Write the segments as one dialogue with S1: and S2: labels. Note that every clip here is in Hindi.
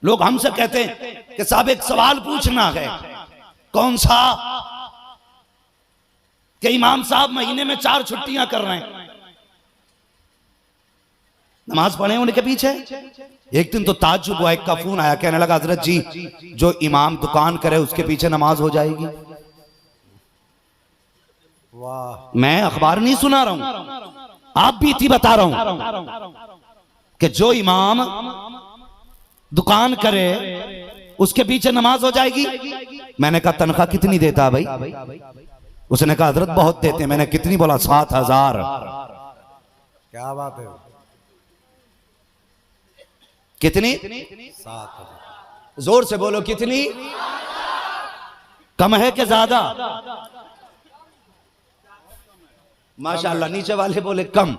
S1: लोग हमसे कहते हैं कि साहब एक सवाल पूछना है। कौन सा? कि इमाम साहब महीने में 4 छुट्टियां कर रहे हैं, नमाज पढ़े उनके पीछे। एक दिन तो ताज्जुब हुआ, एक का फोन आया, कहने लगा हजरत जी जो इमाम दुकान करे उसके पीछे नमाज हो जाएगी। वाह, मैं अखबार नहीं सुना रहा हूं, आप भी थी बता रहा हूं कि जो इमाम दुकान करे उसके पीछे नमाज हो जाएगी। मैंने कहा तनख्वाह कितनी देता भाई? उसने कहा हजरत बहुत देते हैं। मैंने कितनी? बोला 7,000।
S2: क्या बात है?
S1: कितनी?
S2: 7,000।
S1: जोर से बोलो, कितनी? कम है कि ज्यादा? माशाअल्लाह, नीचे वाले बोले कम,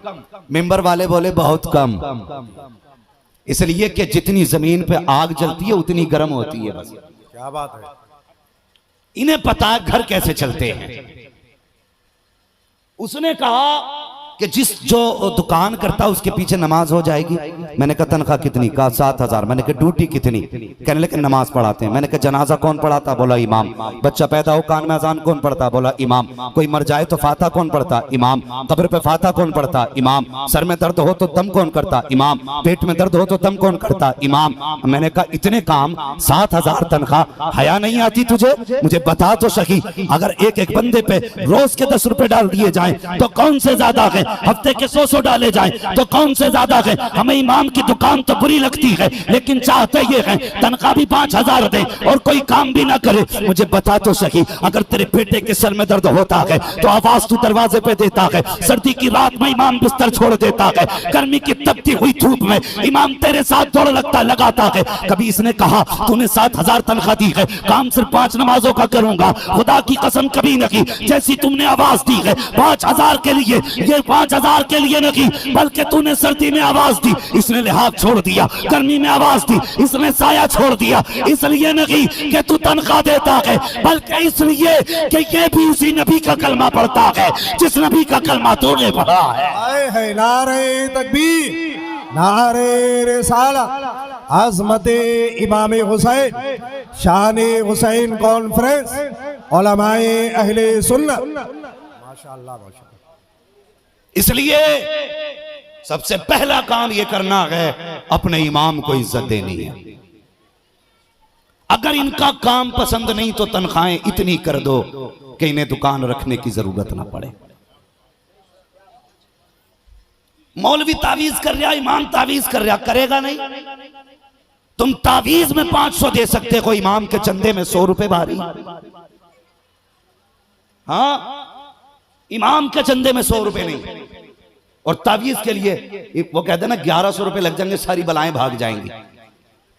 S1: मिंबर वाले बोले बहुत कम। इसलिए कि जितनी जमीन पे आग जलती है उतनी गर्म होती है बस।
S2: क्या बात है?
S1: इन्हें पता है घर कैसे चलते हैं। उसने कहा कि जिस जो दुकान करता उसके पीछे नमाज हो जाएगी। मैंने कहा तनख्वाह कितनी? कहा 7,000। मैंने कहा ड्यूटी कितनी? कहने लगे नमाज पढ़ाते हैं। मैंने कहा जनाजा कौन पढ़ाता? बोला इमाम। बच्चा पैदा हो कान में अजान कौन पढ़ता? बोला इमाम। कोई मर जाए तो फाता कौन पढ़ता? इमाम। कब्र पे फाता कौन पढ़ता? इमाम। सर में दर्द हो तो दम कौन करता? इमाम। पेट में दर्द हो तो दम कौन करता? इमाम। मैंने कहा इतने काम, 7,000 तनख्वाह, हया नहीं आती तुझे? मुझे बता तो सही, अगर एक एक बंदे पे रोज के 10 रुपए डाल दिए जाएं तो कौन से ज्यादा है? हफ्ते के 100 डाले जाएं तो कौन से ज्यादा है? हमें इमाम की दुकान तो बुरी लगती है, लेकिन चाहते ये है तनख्वाह भी 5,000 दे और कोई काम भी ना करे। मुझे बता तो सही, अगर तेरे बेटे के सर में दर्द होता है तो आवाज तू दरवाजे पे देता है, सर्दी की रात में इमाम बिस्तर छोड़ देता है, गर्मी की तपती हुई धूप में इमाम तेरे साथ दौड़ लगाता है। कभी इसने कहा तूने 7,000 तनख्वाह दी है, काम सिर्फ 5 नमाजों का करूंगा? खुदा की कसम कभी नहीं। जैसी तुमने आवाज दी है 5,000 के लिए, ये 5,000 के लिए नहीं, बल्कि तूने सर्दी में आवाज दी, इसने लिहाज छोड़ दिया, गर्मी में आवाज दी, इसने साया छोड़ दिया। इसलिए नहीं कि तू तनख्वाह देता है, बल्कि इसलिए कि ये भी उसी नबी का कलमा पढ़ता है जिस नबी का कलमा तूने पढ़ा है।
S2: नारे तकबीर, नारे रिसालत, अज़मते इमाम हुसैन, शान हुसैन कॉन्फ्रेंस, उलमाए अहले सुन्नत। माशाअल्लाह, माशाअल्लाह।
S1: इसलिए सबसे पहला काम यह करना है अपने इमाम को इज्जत देनी है। अगर इनका काम पसंद नहीं तो तनख्वाहें इतनी कर दो कि इन्हें दुकान रखने की जरूरत ना पड़े। मौलवी तावीज कर रहा, इमाम तावीज कर रहा, करेगा नहीं। तुम तावीज में 500 दे सकते हो, इमाम के चंदे में 100 रुपए भारी। हाँ, इमाम के चंदे में 100 रुपए नहीं। और तावीज के लिए वो कहते ना 1,100 रुपए लग जाएंगे, सारी बलाएं भाग जाएंगी।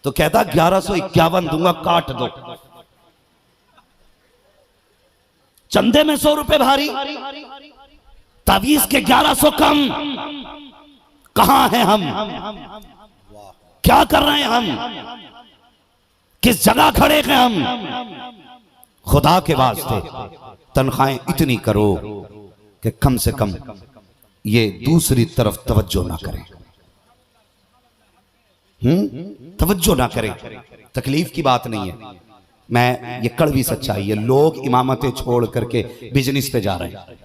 S1: तो कहता 1,151 दूंगा, काट दो। चंदे में 100 रुपए भारी, तावीज के 1,100 कम। कहां हैं हम? क्या कर रहे हैं हम? किस जगह खड़े हैं हम? खुदा के वास्ते तनख्वाहें इतनी करो कि कम से कम ये दूसरी तरफ तवज्जो ना करें। तवज्जो ना करें। तकलीफ की बात नहीं है, मैं ये कड़वी सच्चाई है। लोग इमामतें छोड़ करके बिजनेस पे जा रहे हैं।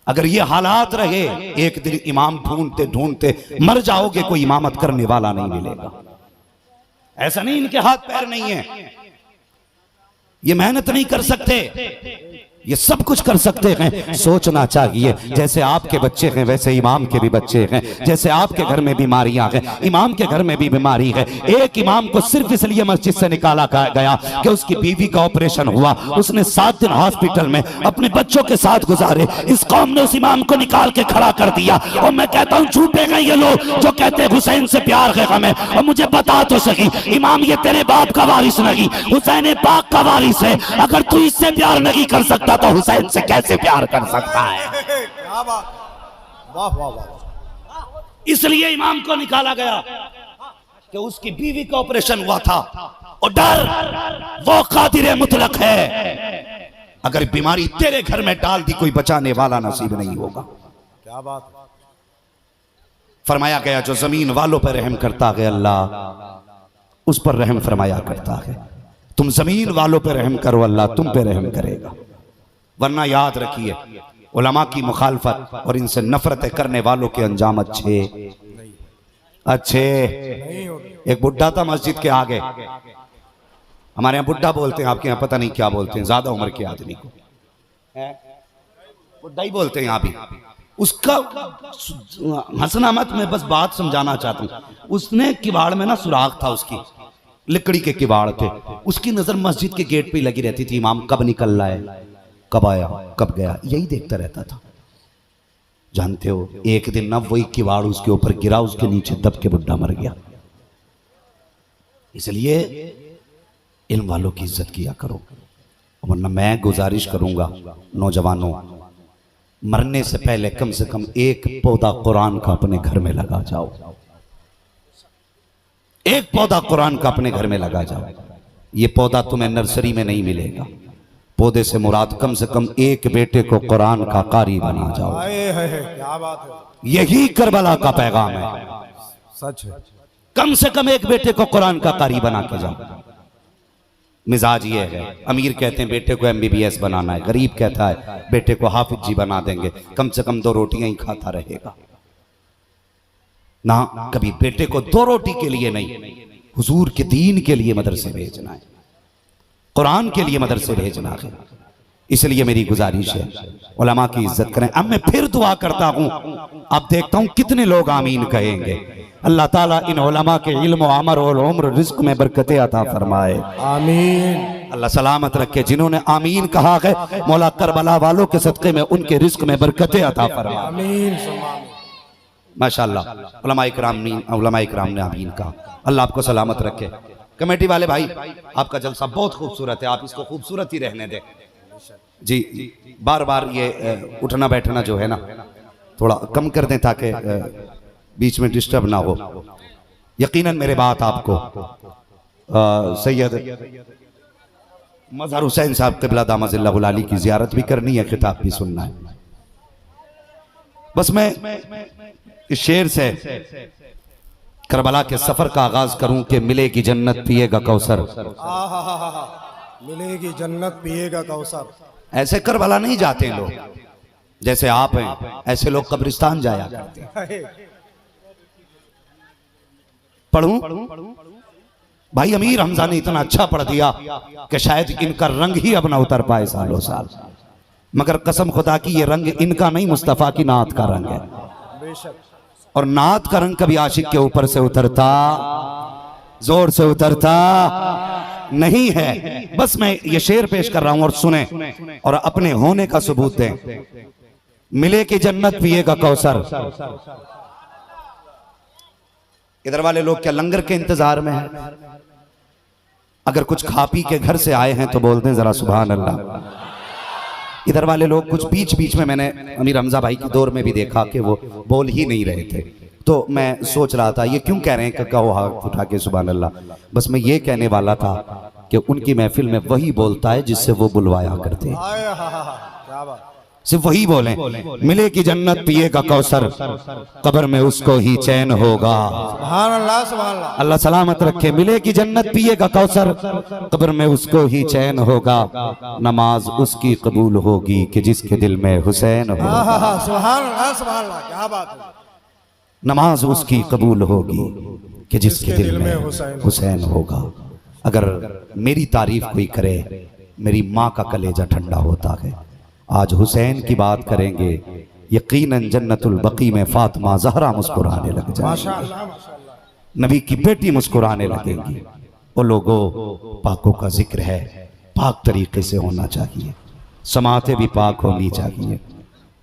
S1: अगर ये हालात रहे, एक दिन इमाम ढूंढते ढूंढते मर जाओगे, कोई इमामत करने वाला नहीं मिलेगा। ऐसा नहीं इनके हाथ पैर नहीं है, ये मेहनत नहीं कर सकते, ये सब कुछ कर सकते हैं। सोचना चाहिए जैसे आपके बच्चे हैं वैसे इमाम के भी बच्चे हैं, जैसे आपके घर में बीमारियां हैं इमाम के घर में भी बीमारी है। एक इमाम को सिर्फ इसलिए मस्जिद से निकाला गया कि उसकी बीवी का ऑपरेशन हुआ, उसने 7 दिन हॉस्पिटल में अपने बच्चों के साथ गुजारे। इस कौम ने उस इमाम को निकाल के खड़ा कर दिया। और मैं कहता हूँ झूठे हैं ये लोग जो कहते हैं हुसैन से प्यार है हमें। और मुझे बता तो सही, इमाम ये तेरे बाप का वारिस नहीं, हुसैन पाक का वारिस है। अगर तू इससे प्यार नहीं कर सकता तो हुसैन से कैसे प्यार कर सकता है?
S2: क्या बात, वाह वाह वाह।
S1: इसलिए इमाम को निकाला गया कि उसकी बीवी का ऑपरेशन हुआ था। और डर, वो कादिर मुतलक है, अगर बीमारी तेरे घर में डाल दी कोई बचाने वाला नसीब नहीं होगा।
S2: क्या बात।
S1: फरमाया गया जो जमीन वालों पर रहम करता है अल्लाह उस पर रहम फरमाया करता है। तुम जमीन वालों पे रहम करो, अल्लाह तुम पे रहम करेगा। वरना याद रखिए, उलमा की मुखालफत और इनसे नफरतें करने वालों के अंजाम अच्छे अच्छे। एक बुढ़ा था मस्जिद के आगे, हमारे यहाँ बुढ़ा बोलते हैं, आपके यहाँ पता नहीं क्या बोलते हैं, ज्यादा उम्र के आदमी को बुढ़ा ही बोलते हैं यहाँ भी। उसका हंसना मत, मैं बस बात समझाना चाहता हूँ। उसने किवाड़ में ना सुराख था, उसकी लकड़ी के किवाड़ थे, उसकी नजर मस्जिद के गेट पे लगी रहती थी, इमाम कब निकल रहा है, कब आया, कब गया, यही देखता रहता था। जानते हो, एक दिन ना वही किवाड़ उसके ऊपर गिरा, उसके नीचे दब के बुढ़ा मर गया। इसलिए इल्म वालों की इज्जत किया करो। वरना मैं गुजारिश करूंगा नौजवानों, मरने से पहले कम से कम एक पौधा कुरान का अपने घर में लगा जाओ। एक पौधा कुरान का अपने घर में लगा जाओ। ये पौधा तुम्हें नर्सरी में नहीं मिलेगा। पौधे से मुराद कम से कम एक बेटे को कुरान का कारी बना जाओ।
S2: क्या बात है,
S1: यही करबला का पैगाम है।
S2: सच है।
S1: कम से कम एक बेटे को कुरान का कारी बना के जाओ। मिजाज ये है, अमीर कहते हैं बेटे को MBBS बनाना है, गरीब कहता है बेटे को हाफिज जी बना देंगे, कम से कम 2 रोटियां ही खाता रहेगा। ना, कभी बेटे को 2 रोटी के लिए नहीं, हुजूर के दीन के लिए मदरसे भेजना है, कुरान के लिए मदरसे भेजना है। इसलिए मेरी गुजारिश है, उलमा की इज्जत करें। अब मैं फिर दुआ करता हूं, अब देखता हूं कितने लोग आमीन कहेंगे। अल्लाह ताला इन उलमा के इल्म और अमर और उम्र रिज़्क़ में बरकतें अता फरमाए, आमीन। अल्लाह सलामत रखे। जिन्होंने आमीन कहा है, मौला करबला वालों के सदक़े में उनके रिज़्क़ में बरकतें अता फरमाए, आमीन। माशाअल्लाह उलमा इकराम ने आमीन कहा। अल्लाह आपको सलामत रखे। कमेटी वाले भाई, आपका जलसा बहुत खूबसूरत है, आप इसको खूबसूरत ही रहने दें जी। बार बार ये उठना बैठना जो है ना, थोड़ा कम कर दें ताकि बीच में डिस्टर्ब ना हो। यकीनन मेरे बात आपको सैयद मजहर हुसैन साहब क़िबला दामजिल्लाहुल आली की ज़ियारत भी करनी है, खिताब भी सुनना है। बस मैं इस शेर से करबला के सफर का आगाज करूं कि मिलेगी जन्नत पिएगा कौसर,
S2: मिलेगी जन्नत पिएगा कौसर।
S1: ऐसे करबला नहीं जाते लोग, जैसे आप हैं ऐसे लोग कब्रिस्तान जाया करते हैं। पढ़ूं भाई, अमीर हमजा ने इतना अच्छा पढ़ दिया कि शायद इनका रंग ही अब ना उतर पाए सालों साल, मगर कसम खुदा की ये रंग इनका नहीं, मुस्तफा की नात का रंग है।
S2: बेशक।
S1: और नात का रंग कभी आशिक के ऊपर से उतरता, जोर से उतरता नहीं है। बस मैं ये शेर पेश कर रहा हूं और सुने और अपने होने का सबूत दें। मिले की जन्नत पिएगा कौसर। इधर वाले लोग क्या लंगर के इंतजार में हैं? अगर कुछ खा पी के घर से आए हैं तो बोल दें जरा सुभान अल्लाह। इधर वाले लोग कुछ बीच बीच में, मैंने अमीर हमजा भाई की दौर में भी देखा कि वो बोल ही नहीं रहे थे, तो मैं सोच रहा था ये क्यों कह रहे हैं कि कहो हाथ उठा के सुभान अल्लाह। बस मैं ये कहने वाला था कि उनकी महफिल में वही बोलता है जिससे वो बुलवाया करते,
S2: क्या बात।
S1: सिर्फ वही बोले। मिले की जन्नत पिएगा कौसर, कब्र में उसको ही चैन होगा।
S2: सुभान अल्लाह, सुभान अल्लाह।
S1: अल्लाह सलामत रखे। मिले की जन्नत पिएगा कौसर, कब्र में उसको ही चैन होगा। नमाज उसकी कबूल होगी कि जिसके दिल में हुसैन होगा।
S2: सुभान अल्लाह, सुभान अल्लाह, क्या बात है।
S1: नमाज उसकी कबूल होगी कि जिसके दिल में हुसैन होगा। अगर मेरी तारीफ कोई करे, मेरी माँ का कलेजा ठंडा होता है। आज हुसैन की बात करेंगे, यकीनन जन्नतुल बकी में फातिमा ज़हरा मुस्कुराने लग जाएगी, नबी की बेटी मुस्कुराने लगेंगी। वो लोगों, पाकों का जिक्र है, पाक तरीके से होना चाहिए, समाते भी पाक होनी चाहिए।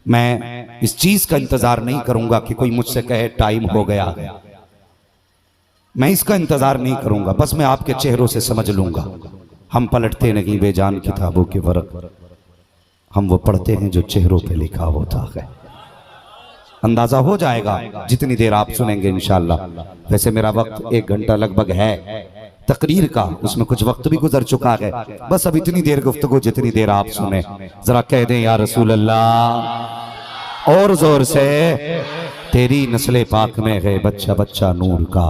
S1: मैं इस चीज का इंतजार नहीं करूंगा कि कोई मुझसे कहे टाइम हो गया, मैं इसका इंतजार नहीं करूंगा। बस मैं आपके चेहरों से समझ लूंगा। हम पलटते नहीं बेजान किताबों के वर्क, हम वो पढ़ते हैं जो चेहरों पे लिखा होता है। अंदाजा हो जाएगा जितनी देर आप सुनेंगे इंशाल्लाह। वैसे मेरा वक्त 1 घंटा लगभग है तकरीर का, उसमें कुछ वक्त भी गुजर चुका है। बस अब इतनी देर गुफ्तगू जितनी देर आप सुने, जरा कह दें या रसूल अल्लाह और जोर से। तेरी नस्ले पाक में है बच्चा बच्चा नूर का,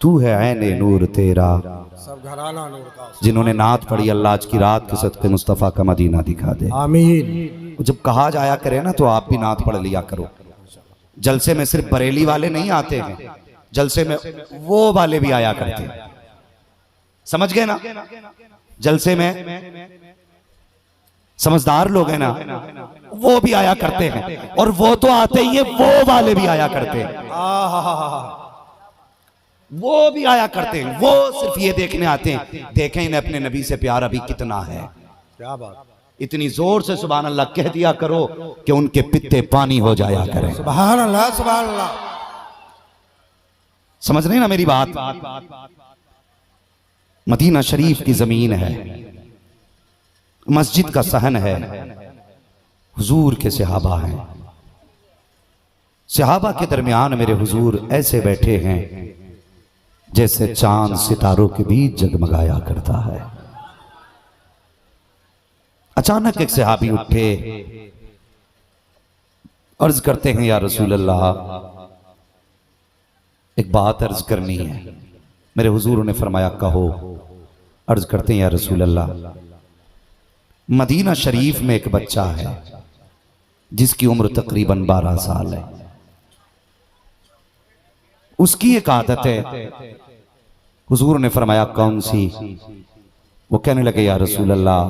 S1: तू है ऐने नूर तेरा।
S2: सब घराना नूर का।
S1: जिन्होंने नात पढ़ी अल्लाह आज की रात के सदके मुस्तफ़ा का मदीना दिखा दे।
S2: आमीन।
S1: जब कहा जाया करे ना तो आप भी नात पढ़ लिया करो। जलसे में सिर्फ बरेली वाले नहीं आते हैं, जलसे में वो वाले भी आया करते हैं। समझ गए ना? जलसे में समझदार लोग हैं ना, वो भी आया करते हैं, और वो तो आते ही है, वो वाले भी आया करते हैं। वो भी आया करते हैं। वो सिर्फ ये देखने आते हैं, देखें इन्हें अपने नबी से प्यार अभी कितना है।
S2: क्या बात।
S1: इतनी जोर से सुभान अल्लाह कह दिया करो कि उनके पित्ते पानी हो जाया करें।
S2: सुभान अल्लाह सुभान अल्लाह।
S1: समझ रहे ना मेरी बात? मदीना शरीफ की जमीन है, मस्जिद का सहन है, हुजूर के सहाबा हैं। सहाबा के दरमियान मेरे हुजूर ऐसे बैठे हैं जैसे चांद सितारों के बीच जगमगाया करता है। अचानक एक सहाबी उठे, अर्ज करते हैं या रसूल अल्लाह एक बात अर्ज करनी है। मेरे हुजूर ने फरमाया कहो। अर्ज करते हैं या रसूल अल्लाह मदीना शरीफ में एक बच्चा है जिसकी उम्र तकरीबन 12 साल है। उसकी एक आदत है। हुजूर ने फरमाया कौन सी? वो कहने लगे या रसूल अल्लाह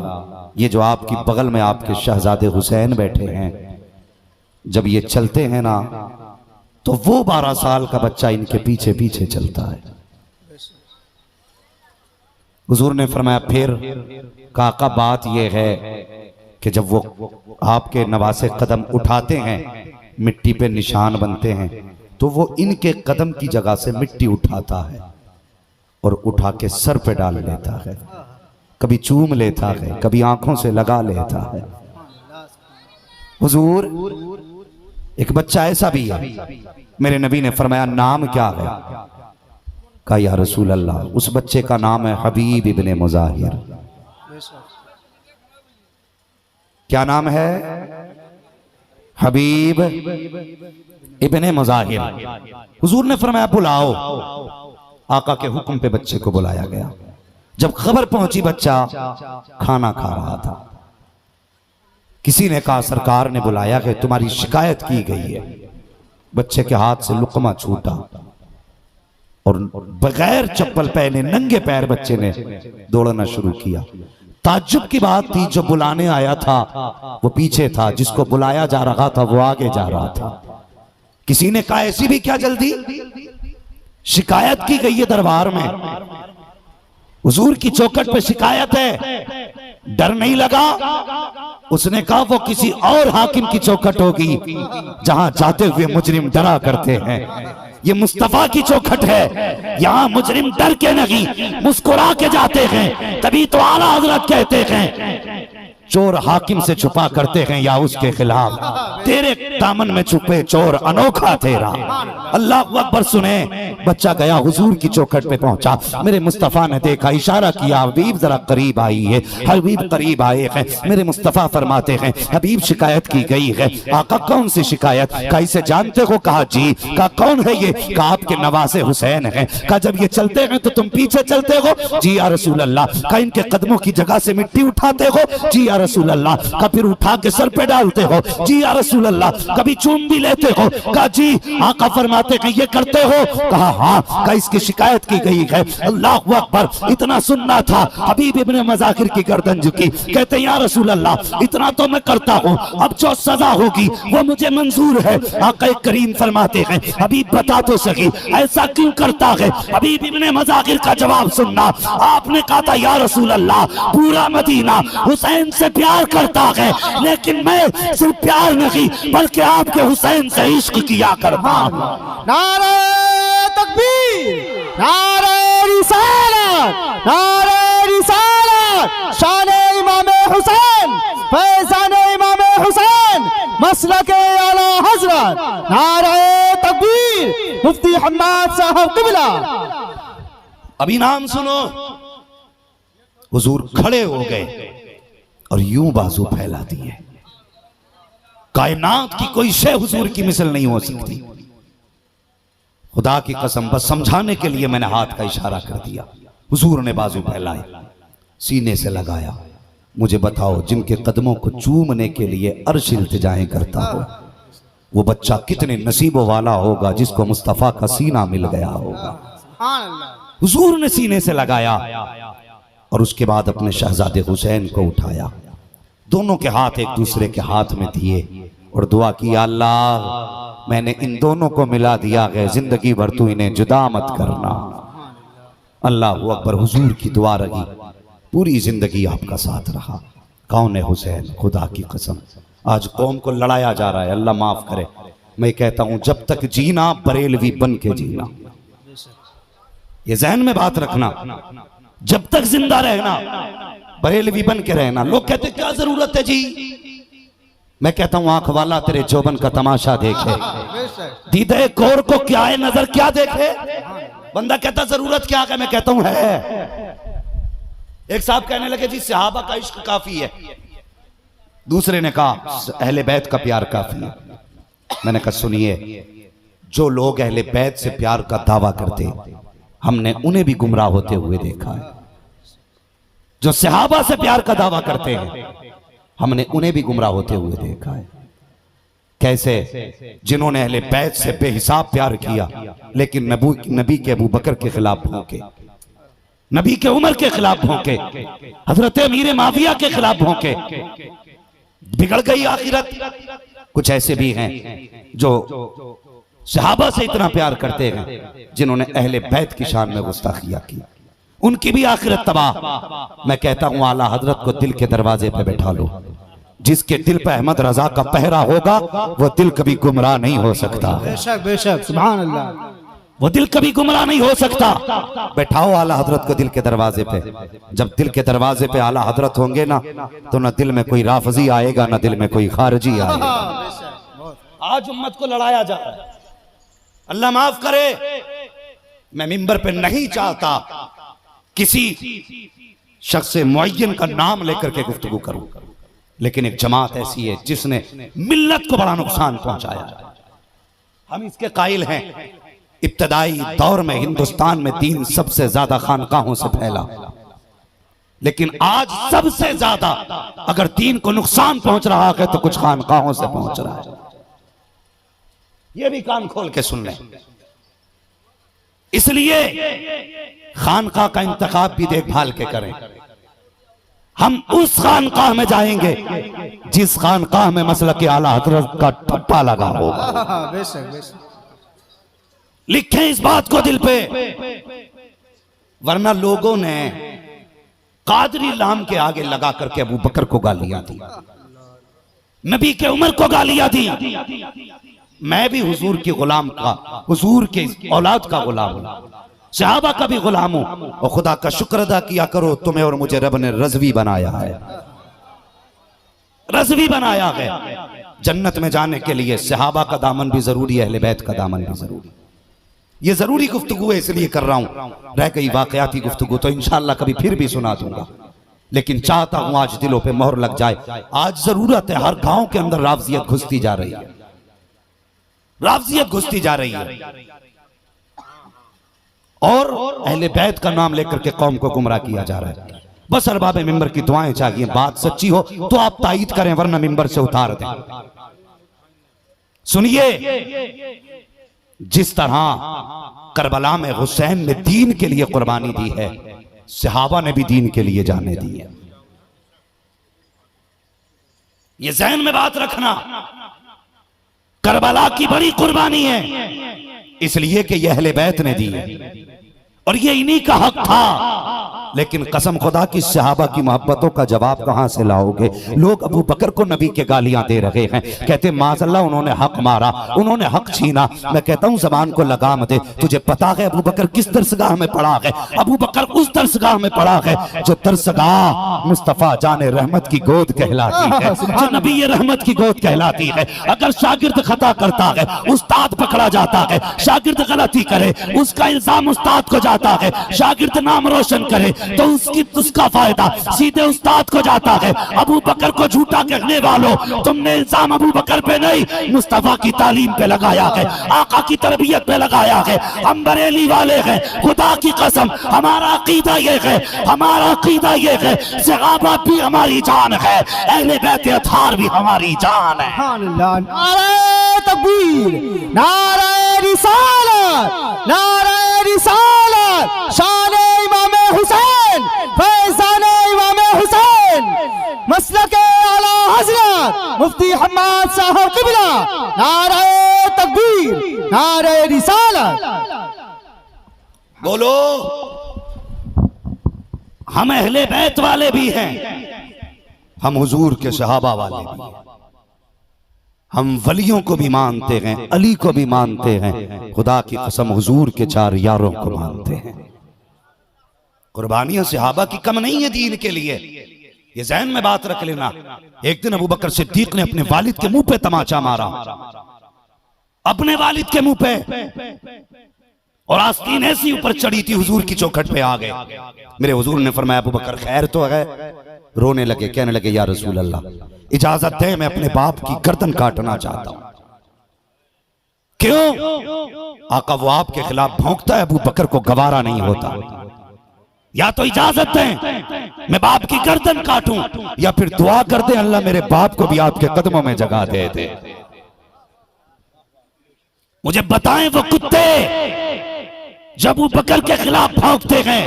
S1: ये जो आपकी बगल में आपके शहजादे हुसैन बैठे हैं, जब ये चलते हैं ना तो वो 12 साल का बच्चा इनके पीछे पीछे चलता है। हुजूर ने फरमाया फिर? काका बात यह है कि जब वो आपके नवासे कदम उठाते हैं, मिट्टी पे निशान बनते हैं, तो वो इनके कदम की जगह से मिट्टी उठाता है और उठा के सर पे डाल लेता है, कभी चूम लेता है, कभी आंखों से लगा लेता है। हुजूर एक बच्चा ऐसा भी है। मेरे नबी ने फरमाया नाम क्या है? कहा या रसूल अल्लाह उस बच्चे का नाम है हबीब इब्ने मुजाहिर। क्या नाम है? हबीब इब्ने मुजाहिर। हुजूर ने फरमाया बुलाओ। आका के हुक्म पे बच्चे को बुलाया गया। जब खबर पहुंची बच्चा खाना खा रहा था। किसी ने कहा सरकार ने बुलाया कि तुम्हारी शिकायत की गई है। बच्चे के हाथ से लुकमा छूटा और बगैर चप्पल पहने नंगे पैर बच्चे ने दौड़ना शुरू किया। ताज्जुब की बात थी, जो बुलाने आया था वो पीछे था, जिसको बुलाया जा रहा था वो आगे जा रहा था। किसी ने कहा ऐसी भी क्या जल्दी, शिकायत की गई है दरबार में, हुजूर की चौखट पे शिकायत है, डर नहीं लगा? उसने कहा वो किसी और हाकिम की चौखट होगी जहां जाते हुए मुजरिम डरा करते हैं। ये मुस्तफा की चौखट है, यहाँ मुजरिम डर के नहीं मुस्कुरा के जाते हैं। तभी तो आला हजरत कहते हैं चोर हाकिम से छुपा करते हैं या उसके खिलाफ, तेरे दामन में छुपे चोर अनोखा तेरा। अल्लाह अकबर सुने। बच्चा गया हुजूर की चौखट पे पहुंचा। मेरे मुस्तफा ने देखा, इशारा किया हबीब जरा करीब आई है। हबीब करीब आए हैं। मेरे मुस्तफा फरमाते हैं हबीब शिकायत की गई है। आका कौन सी शिकायत? कहा इसे जानते हो? कहा जी। कहा कौन है ये? कहा आपके नवासे हुसैन है। कहा जब ये चलते हैं तो तुम पीछे चलते हो? जी या रसूल अल्लाह। कहा इनके कदमों की जगह से मिट्टी उठाते हो? जी या रसूल अल्लाह। का फिर उठा के सर पे डालते हो? जी या रसूल अल्लाह। कभी चूम भी लेते हो? कहा जी। आका फरमाते हैं ये करते हो? कहा हाँ। का इसकी शिकायत की गई है। अल्लाह अकबर। इतना सुनना था। हबीब इब्ने मुजाहिर की गर्दन झुकी। कहते हैं या रसूल अल्लाह इतना तो मैं करता हूँ, अब जो सजा होगी वो मुझे मंजूर है। आका करीम फरमाते हैं हबीब बता तो सही ऐसा क्यों करता है? हबीब इब्ने मुजाहिर का जवाब सुनना। आपने कहा था या रसूल अल्लाह पूरा मदीना हुसैन से प्यार करता है, लेकिन मैं सिर्फ प्यार नहीं बल्कि आपके हुसैन से इश्क किया करता हूं।
S2: नारे तकबीर, नारे रिसालत, नारे रिसालत, शाने इमामे हुसैन, फैज़ाने इमामे हुसैन, मसलके आला हजरत, नारे तकबीर, मुफ्ती हम्माद साहब क़िबला।
S1: अभी नाम सुनो। हुजूर खड़े हो गए और यूं बाजू फैला दिए। कायनात की कोई शय हुजूर की मिसल नहीं हो सकती। खुदा की कसम, बस समझाने के लिए मैंने हाथ का इशारा कर दिया। हुजूर ने बाजू फैलाए, सीने से लगाया, मुझे बताओ जिनके कदमों को चूमने के लिए अर्श इल्तिजाएं करता हो, वो बच्चा कितने नसीबों वाला होगा जिसको मुस्तफ़ा का सीना मिल गया होगा। हुजूर ने सीने से लगाया और उसके बाद अपने शहजादे हुसैन को उठाया, दोनों के हाथ एक दूसरे के हाथ में दिए और दुआ की, अल्लाह मैंने इन दोनों को मिला दिया है, जिंदगी भर तू इन्हें जुदा मत करना। अल्लाह अकबर। हुजूर की दुआ रही, पूरी जिंदगी आपका साथ रहा। कौन है हुसैन? खुदा की कसम आज कौम को लड़ाया जा रहा है, अल्लाह माफ करे। मैं कहता हूं जब तक जीना बरेलवी बन के जीना, ये जहन में बात रखना, जब तक जिंदा रहना बरेलवी बन के रहना। लोग कहते क्या जरूरत है जी, मैं कहता हूं आंख वाला तेरे चौबन का तमाशा देखे, दीदे कौर को क्या है नजर क्या देखे। बंदा कहता जरूरत क्या है, मैं कहता हूं है। एक साहब कहने लगे जी सहाबा का इश्क काफी है, दूसरे ने कहा अहले बैत का प्यार काफी है। मैंने कहा सुनिए, जो लोग अहले बैत से प्यार का दावा करते हमने उन्हें भी गुमराह होते हुए देखा है। जो सहाबा से प्यार का दावा करते हैं हमने उन्हें भी गुमराह होते हुए देखा है। कैसे? जिन्होंने अहले बैत से बेहिसाब प्यार किया लेकिन नबी के अबू बकर के खिलाफ भौंके, नबी के उमर के खिलाफ भौंके, हजरत अमीर माविया के खिलाफ भौंके, बिगड़ गई आखिरत। कुछ ऐसे भी हैं जो सहाबा से इतना प्यार करते हैं जिन्होंने अहले बैत की शान में गुस्ताखियां की, उनकी भी आखिरत तबाह। मैं कहता हूं आला हजरत को दिल के दरवाजे पे बैठा लो, जिसके दिल पे अहमद रजा का पहरा होगा वो दिल कभी गुमराह नहीं हो सकता।
S2: बेशक बेशक, सुभान अल्लाह,
S1: वो दिल कभी गुमराह नहीं हो सकता। बैठाओ आला हजरत को दिल के दरवाजे पे। जब दिल के दरवाजे पे आला हजरत होंगे ना तो ना दिल में कोई राफजी आएगा ना दिल में कोई खारजी आएगा। आज उम्मत को लड़ाया जा रहा है, अल्लाह माफ करे। मैं मिंबर पे नहीं चाहता किसी शख्स मुअय्यन का नाम लेकर के गुफ्तगू करूं, लेकिन एक जमात ऐसी है जिसने मिल्लत को बड़ा नुकसान पहुंचाया। हम इसके कायल हैं। इब्तदाई दौर में हिंदुस्तान में दीन सबसे ज्यादा खानकाहों से फैला, लेकिन आज सबसे ज्यादा अगर दीन को नुकसान पहुंच रहा है तो कुछ खानकाहों से पहुंच रहा है। ये भी कान खोल के सुन लें। इसलिए खानकाह का इंतखाब भी देखभाल के करें। हम उस खानकाह में जाएंगे जिस खानकाह में मसलक के आला हजरत का ठप्पा लगा होगा।
S2: बेशक बेशक,
S1: लिखें इस बात को दिल पे, वरना लोगों ने कादरी लाम के आगे लगा करके अबू बकर को गालियां दी, नबी के उमर को गालियां दी। मैं भी हुजूर की गुलाम का, हुजूर के औलाद का गुलाम हूं, सहाबा का भी गुलाम हूं। और खुदा का शुक्र अदा किया करो, तुम्हें और मुझे रब ने रज़वी बनाया है, रज़वी बनाया है। जन्नत में जाने के लिए सहाबा का दामन भी जरूरी है, अहले बैत का दामन भी जरूरी। ये जरूरी गुफ्तगू है इसलिए कर रहा हूं, रह गई वाकयाती गुफ्तगू तो इंशाअल्लाह कभी फिर भी सुना दूंगा, लेकिन चाहता हूं आज दिलों पे मोहर लग जाए। आज जरूरत है, हर गांव के अंदर रावजियत घुसती जा रही है, रावजियत घुसती जा रही है और अहले बैत का नाम लेकर के कौम को गुमराह किया जा रहा है। बस अरबाब मिंबर की दुआएं चाहिए, बात सच्ची हो तो आप तायीद करें वरना मिंबर से उतार दें। सुनिए, जिस तरह करबला में हुसैन ने दीन के लिए कुर्बानी दी है, सहाबा ने भी दीन के लिए जाने दी है। ये ज़हन में बात रखना, करबला की बड़ी कुर्बानी है इसलिए कि यह अहले बैत ने दी है और ये इन्हीं का हक था। लेकिन कसम खुदा की सहाबा की मोहब्बतों का जवाब कहां से लाओगे? लोग अबू बकर को नबी के गालियां दे रहे हैं, कहते माज़अल्लाह उन्होंने हक मारा, उन्होंने हक छीना। मैं कहता हूं ज़बान को लगाम दे, तुझे पता है अबू बकर किस दरसगाह में पड़ा है? अबू बकर उस दरसगाह में पड़ा है जो दरसगाह मुस्तफ़ा जाने रहमत की गोद कहलाती है, जो नबी रहमत की गोद कहलाती है। अगर शागिर्द खता करता है उस्ताद पकड़ा जाता है, शागिर्द गलती करे उसका इल्जाम उस्ताद को जाता है, शागिर्द नाम रोशन करे तो उसका फायदा सीधे उस्ताद को जाता है। अबू बकर को झूठा कहने वालों, तुमने इल्जाम अबू बकर पे नहीं मुस्तफा की तालीम पे लगाया है, आका की तरबियत पे लगाया है। हम बरेली वाले हैं, खुदा की कसम हमारा अकीदा ये है, हमारा अकीदा ये है, सहाबा भी हमारी जान है, अहले बैत अतहार भी हमारी जान है।
S2: नारे तकबीर, नारे रिसालत, नारे रिसालत, शान इमाम हुसैन, फैज़ान इमाम हुसैन, मसलक आला हज़रत मुफ्ती हम्माद साहब क़िबला। नारे तकबीर, नारे रिसालत।
S1: बोलो, हम अहले बैत वाले भी हैं, हम हुजूर के सहाबा वाले भी हैं, हम वलियों को भी मानते हैं, अली को भी मानते हैं, खुदा की कसम हुजूर के चार यारों को मानते हैं। कुर्बानियां सहाबा की कम नहीं है दीन के लिए, ये ज़हन में बात रख लेना। एक दिन अबू बकर सिद्दीक ने अपने वालिद के मुंह पे तमाचा मारा, अपने वालिद के मुंह पे, और आस्तीन ऐसी ऊपर चढ़ी थी, हुजूर की चौखट पे आ गए। मेरे हुजूर ने फरमाया अबू बकर खैर तो है? रोने लगे, कहने लगे या रसूल अल्लाह, इजाजत दे, मैं अपने बाप की गर्दन काटना चाहता हूं। क्यों? आका वो आपके खिलाफ भौंकता है, अबू बकर को गवारा नहीं होता। या तो इजाजत दें मैं बाप की गर्दन काटूं, या फिर दुआ कर दे अल्लाह मेरे बाप को भी आपके कदमों में जगह दे दे। मुझे बताएं वो कुत्ते जब अबू बकर के खिलाफ भौंकते हैं,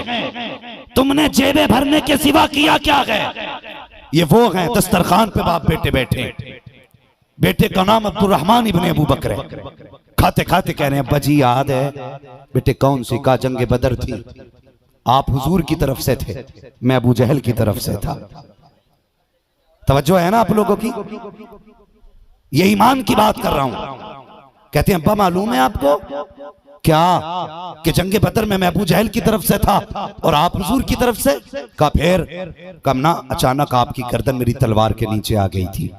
S1: तुमने जेबें भरने के सिवा किया क्या है? ये वो हैं दस्तरखान पे बाप बेटे बैठे, बेटे का नाम अब्दुर्रहमान इब्ने अबू बकर है। खाते खाते कह रहे हैं अब्बा जी याद है बेटे कौन सी का जंग बदर थी, आप हुजूर की तरफ से थे, मैं अबू जहल की तरफ से था। तवज्जो है ना आप लोगों की? ये ईमान की बात कर रहा हूं। कहते हैं अब्बा मालूम है आपको क्या कि जंग बदर में मैं अबू जहल की तरफ से था और आप हुजूर की तरफ से? का फिर कम ना, अचानक आपकी गर्दन मेरी तलवार के नीचे आ गई थी।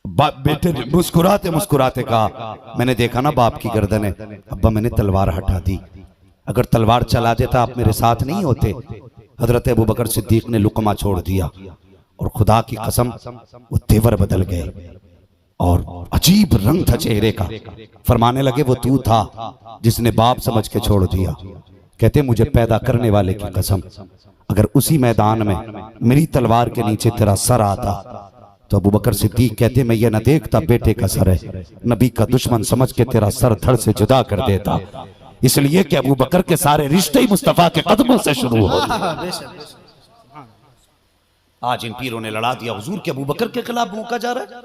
S1: बेटे मुस्कुराते मुस्कुराते कहा मैंने देखा ना बाप की गर्दन है अब्बा, मैंने तलवार हटा दी, अगर तलवार चला देता आप मेरे साथ नहीं होते। हजरत अबू बकर सिद्दीक ने लुकमा छोड़ दिया और खुदा की कसम वो तेवर बदल गए और अजीब रंग था चेहरे का। फरमाने लगे वो तू था जिसने बाप समझ के छोड़ दिया। कहते मुझे पैदा करने वाले की कसम, अगर उसी मैदान में मेरी तलवार के नीचे तेरा सर आता तो अबू बकर सिद्दीक कहते मैं ये न देखता बेटे का सर है, नबी का दुश्मन समझ के तेरा सर धड़ से जुदा कर देता। इसलिए कि अबू बकर के सारे रिश्ते ही मुस्तफा के कदमों से शुरू हो गए। आज इन पीरों ने लड़ा दिया हुजूर के अबू बकर के खिलाफ भूखा जा रहा है,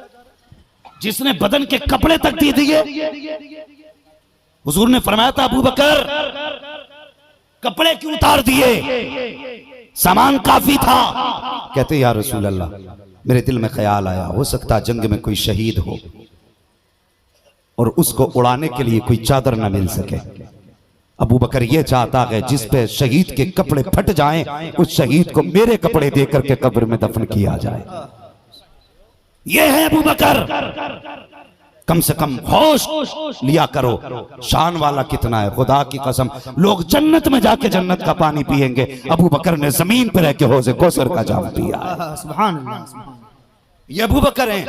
S1: जिसने बदन के कपड़े तक दे दिए। हुजूर ने फरमाया था अबू बकर कपड़े क्यों उतार दिए, सामान काफी था। कहते या रसूल अल्लाह मेरे दिल में ख्याल आया हो सकता जंग में कोई शहीद हो और उसको उड़ाने के लिए कोई चादर न मिल सके। अबू बकर ये चाहता है जिस पे शहीद के कपड़े फट जाएं उस शहीद को मेरे कपड़े देकर के कब्र में दफन किया जाए। ये है अबू बकर। कम से कम होश लिया करो, शान वाला कितना है। खुदा की कसम लोग जन्नत में जाके जन्नत का पानी पिएंगे, अबू बकर ने जमीन पे रह के हौज़े कौसर का जाम पिया। सुभान अल्लाह। ये अबू बकर है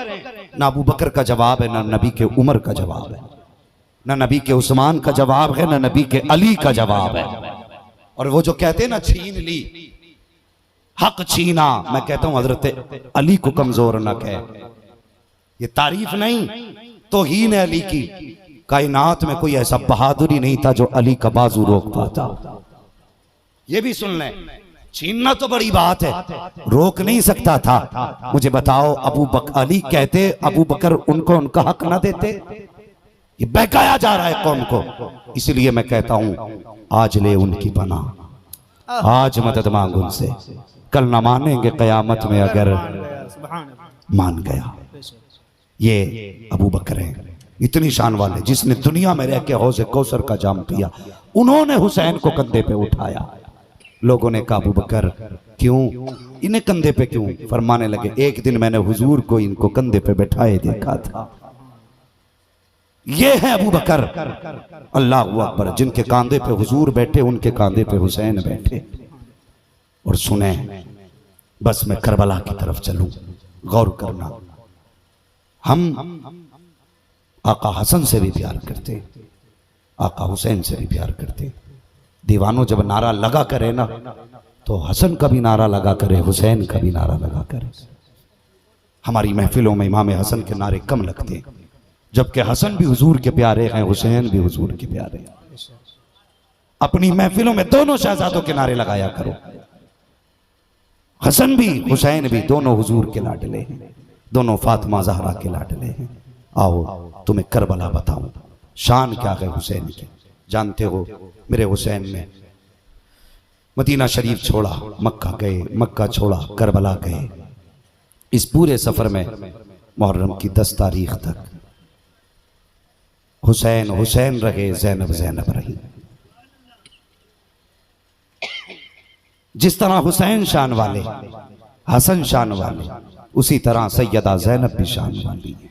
S1: ना, अबू बकर का जवाब है ना नबी के उमर का जवाब है, ना नबी के उस्मान का जवाब है, ना नबी के अली का जवाब है। और वो जो कहते हैं ना छीन ली, हक छीना, मैं कहता हूं हजरत अली को कमजोर न कहे, ये तारीफ नहीं तौहीन है अली की। कायनात में कोई ऐसा बहादुरी नहीं था जो अली का बाजू रोक पाता। ये भी सुन लें, छीनना तो बड़ी बात है, रोक नहीं सकता था। मुझे बताओ अबू बकर अली कहते अबू बकर उनको उनका हक ना देते? ये बहकाया जा रहा है कौम को। इसलिए मैं कहता हूं आज ले उनकी पनाह, आज मदद मांग उनसे, कल ना मानेंगे कयामत में अगर मान गया। ये अबू बकर है इतनी शान वाले जिसने दुनिया में रह के हौज़े कौसर का जाम पिया। उन्होंने हुसैन को कंधे पे उठाया। लोगों ने कहा अबू बकर क्यों, इन्हें कंधे पे क्यों? फरमाने लगे एक दिन मैंने हुजूर को इनको कंधे पे बैठाए देखा था। ये है अबू बकर, अल्लाह अकबर, जिनके कांधे पे हुजूर बैठे, उनके कांधे पे हुसैन बैठे। और सुने, बस मैं करबला की तरफ चलूं, गौर करना। हम आका हसन से भी प्यार करते, आका हुसैन से भी प्यार करते। दीवानों जब नारा लगा करे ना, तो हसन का भी नारा लगा करे, हुसैन का भी नारा लगा करे। हमारी महफिलों में इमाम हसन के नारे कम लगते हैं, जबकि हसन भी हुजूर के प्यारे हैं, हुसैन भी हुजूर के प्यारे हैं। अपनी महफिलों में दोनों शहजादों के नारे लगाया करो। हसन भी हुसैन भी दोनों हुजूर के लाडले हैं, दोनों फातिमा ज़हरा के लाडले हैं। आओ तुम्हें करबला बताऊं, शान क्या है हुसैन की। जानते हो मेरे हुसैन ने मदीना शरीफ छोड़ा, मक्का गए, मक्का छोड़ा, करबला गए। इस पूरे सफर में मुहर्रम की 10 तारीख तक हुसैन हुसैन रहे, ज़ैनब ज़ैनब रही। जिस तरह हुसैन शान वाले, हसन शान वाले, उसी तरह सैयदा ज़ैनब भी शान वाली है।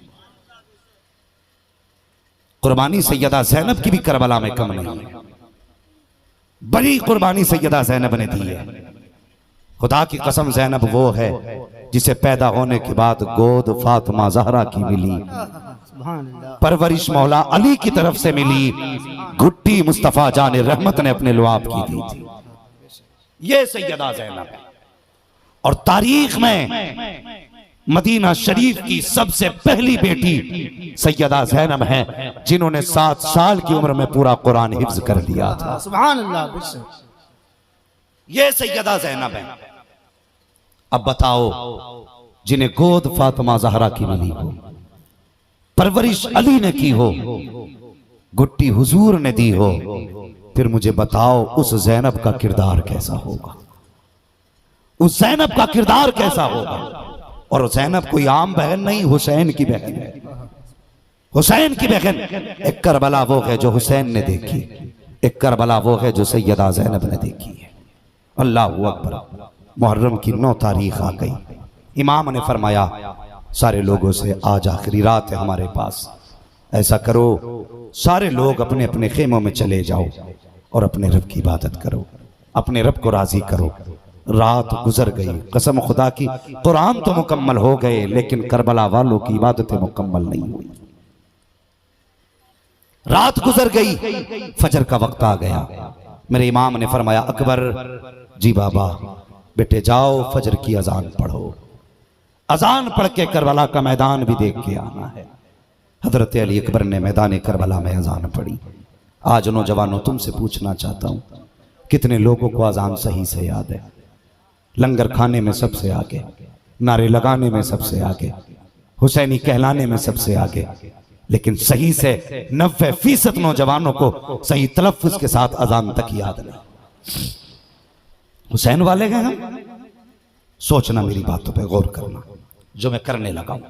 S1: कुर्बानी सैयदा ज़ैनब की भी करबला में कम नहीं है। बड़ी कुर्बानी सैयदा ज़ैनब ने दी है। खुदा की कसम, ज़ैनब वो है जिसे पैदा होने के बाद गोद फातिमा ज़हरा की मिली, परवरिश मौला अली की तरफ से मिली, घुट्टी मुस्तफ़ा जान रहमत ने अपने लुआब की दी थी। ये सैयदा ज़ैनब है। और तारीख में मदीना शरीफ की सबसे पहली बेटी सैयदा ज़ैनब है, जिन्होंने 7 साल की उम्र में पूरा कुरान हिफ्ज कर दिया था।
S2: सुभान अल्लाह।
S1: ये सैयदा ज़ैनब है। अब बताओ, जिन्हें गोद फातिमा ज़हरा की मिली हो, परवरिश अली ने की हो, गुट्टी हुजूर ने दी हो, फिर मुझे बताओ उस ज़ैनब का किरदार कैसा होगा, उस ज़ैनब का किरदार कैसा होगा। और ज़ैनब कोई आम बहन नहीं, हुसैन की बहन है, हुसैन की बहन। एक करबला वो है जो हुसैन ने देखी, एक करबला वो है जो सैयदा ज़ैनब ने देखी है। अल्लाह अकबर। मुहर्रम की 9 तारीख आ गई। इमाम ने फरमाया सारे लोगों से, आज आखिरी रात है हमारे पास, ऐसा करो सारे लोग अपने अपने खेमों में चले जाओ और अपने रब की इबादत करो, अपने रब को राजी करो। रात गुजर गई, कसम खुदा की, कुरान तो मुकम्मल हो गए, लेकिन करबला वालों की इबादतें मुकम्मल नहीं हुई। रात गुजर गई, फजर का वक्त आ गया। मेरे इमाम ने फरमाया, अकबर जी बाबा बेटे जाओ फजर की अजान पढ़ो, अजान पढ़ के करबला का मैदान भी देख के आना है। हजरत अली अकबर ने मैदान करबला में अजान पढ़ी। आज नौजवानों तुमसे पूछना चाहता हूं, कितने लोगों को अजान सही से याद है? लंगर खाने में सबसे आगे, नारे लगाने में सबसे आगे, हुसैनी कहलाने में सबसे आगे, लेकिन सही से 90% नौजवानों को सही तलफ्फुज के साथ अजान तक याद नहीं। हुसैन वाले हैं हम। सोचना, मेरी बातों पे गौर करना जो मैं करने लगा हूं।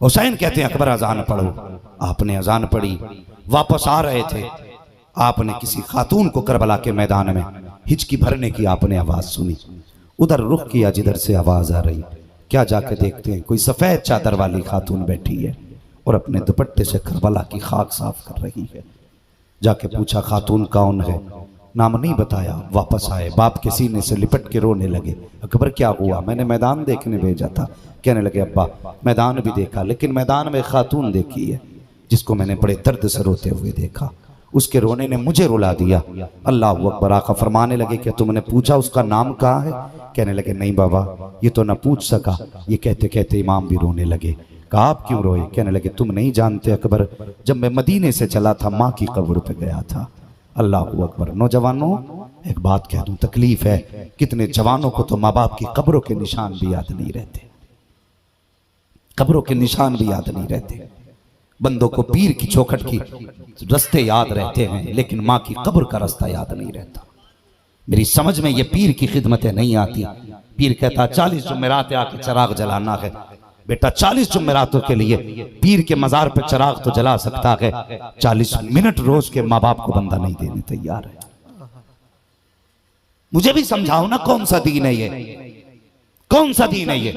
S1: हुसैन कहते हैं अकबर अजान पढ़ो। आपने अजान पढ़ी, वापस आ रहे थे, आपने किसी खातून को करबला के मैदान में हिचकी भरने की आपने आवाज सुनी। उधर रुख किया जिधर से आवाज आ रही। क्या जाके देखते हैं कोई सफेद चादर वाली खातून बैठी है और अपने दुपट्टे से करबला की खाक साफ कर रही है। जाके पूछा खातून कौन है, नाम नहीं बताया। वापस आए, बाप के सीने से लिपट के रोने लगे। अकबर क्या हुआ? मैंने मैदान देखने भेजा था। कहने लगे अब्बा मैदान भी देखा, लेकिन मैदान में खातून देखी है जिसको मैंने बड़े दर्द से रोते हुए देखा, उसके रोने ने मुझे रुला दिया। अल्लाह अकबर। आका फरमाने लगे कि तुमने पूछा उसका नाम कहाँ है? कहने लगे नहीं बाबा ये तो ना पूछ सका। ये कहते कहते इमाम भी रोने लगे। कहा आप क्यों रोए? कहने लगे तुम नहीं जानते अकबर, जब मैं मदीने से चला था माँ की कब्र पे गया था। अल्लाह अकबर। नौजवानों एक बात कह दूं, तकलीफ है, कितने जवानों को तो माँ बाप की कब्रों के निशान भी याद नहीं रहते, कब्रों के निशान भी याद नहीं रहते। बंदों को पीर की चौखट की रास्ते याद रहते हैं, लेकिन माँ की कब्र का रास्ता याद नहीं रहता। मेरी समझ में ये पीर की खिदमतें नहीं आती। पीर कहता 40 जुमेरात आके चिराग जलाना है। बेटा 40 जुमेरातों के लिए पीर के मजार पे चिराग तो जला सकता है, 40 मिनट रोज के माँ बाप को बंदा नहीं देने तैयार है। मुझे भी समझाओ ना, कौन सा दीन है ये, कौन सा दीन है ये?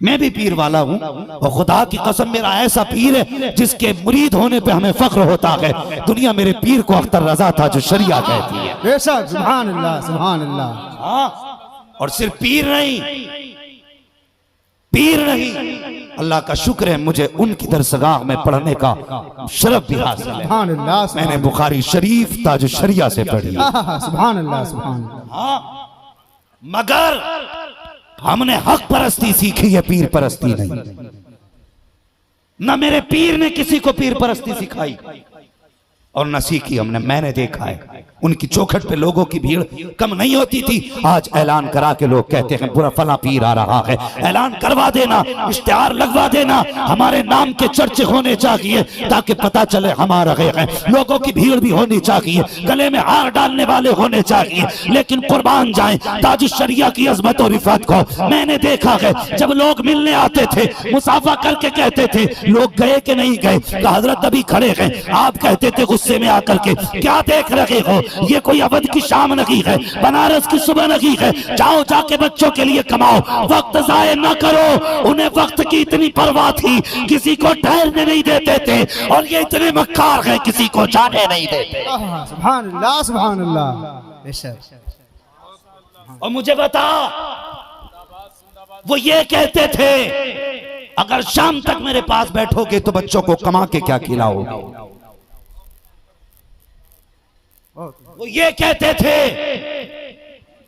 S1: मैं भी पीर वाला हूं और खुदा की कसम मेरा ऐसा पीर है जिसके मुरीद होने पे हमें फख्र होता है। दुनिया मेरे पीर को अख्तर रजा था जो शरिया कहती है।
S2: बेशक, सुभान अल्लाह, सुभान अल्लाह।
S1: हाँ, और सिर्फ पीर नहीं, पीर नहीं, अल्लाह का शुक्र है मुझे उनकी दरसगाह में पढ़ने का शरफ भी हासिल है।
S2: सुभान अल्लाह,
S1: मैंने बुखारी शरीफ ताज शरिया से पढ़ी है।
S2: सुभान अल्लाह, सुभान अल्लाह।
S1: हाँ, मगर हमने हक परस्ती सीखी है, पीर परस्ती नहीं। न मेरे पीर ने किसी को पीर परस्ती सिखाई और न सीखी हमने। मैंने देखा है उनकी चौखट पे लोगों की भीड़ कम नहीं होती थी। आज ऐलान करा के लोग कहते हैं बुरा फला पीर आ रहा है, ऐलान करवा देना, इश्तिहार लगवा देना, हमारे नाम के चर्चे होने चाहिए ताकि पता चले हम आ रहे हैं। लोगों की भीड़ भी होनी चाहिए, गले में हार डालने वाले होने चाहिए, लेकिन कुर्बान जाए ताज शरिया की अजमत और रिफत को। मैंने देखा है जब लोग मिलने आते थे मुसाफा करके कहते थे लोग गए कि नहीं गए, तो हजरत अभी खड़े हैं, आप कहते थे गुस्से में आकर के क्या देख रहे हो, ये कोई अवध की शाम नहीं है, बनारस की सुबह नहीं है, जाओ जाके बच्चों के लिए कमाओ, वक्त जाया न करो। उन्हें वक्त की इतनी परवाह थी, किसी को ठहरने नहीं देते थे, और ये इतने मक्कार हैं किसी को जाने नहीं देते।
S2: सुभान अल्लाह, सुभान अल्लाह। बेशक।
S1: और मुझे बता, वो ये कहते थे अगर शाम तक मेरे पास बैठोगे तो बच्चों को कमा के क्या खिलाओगे। वो ये कहते थे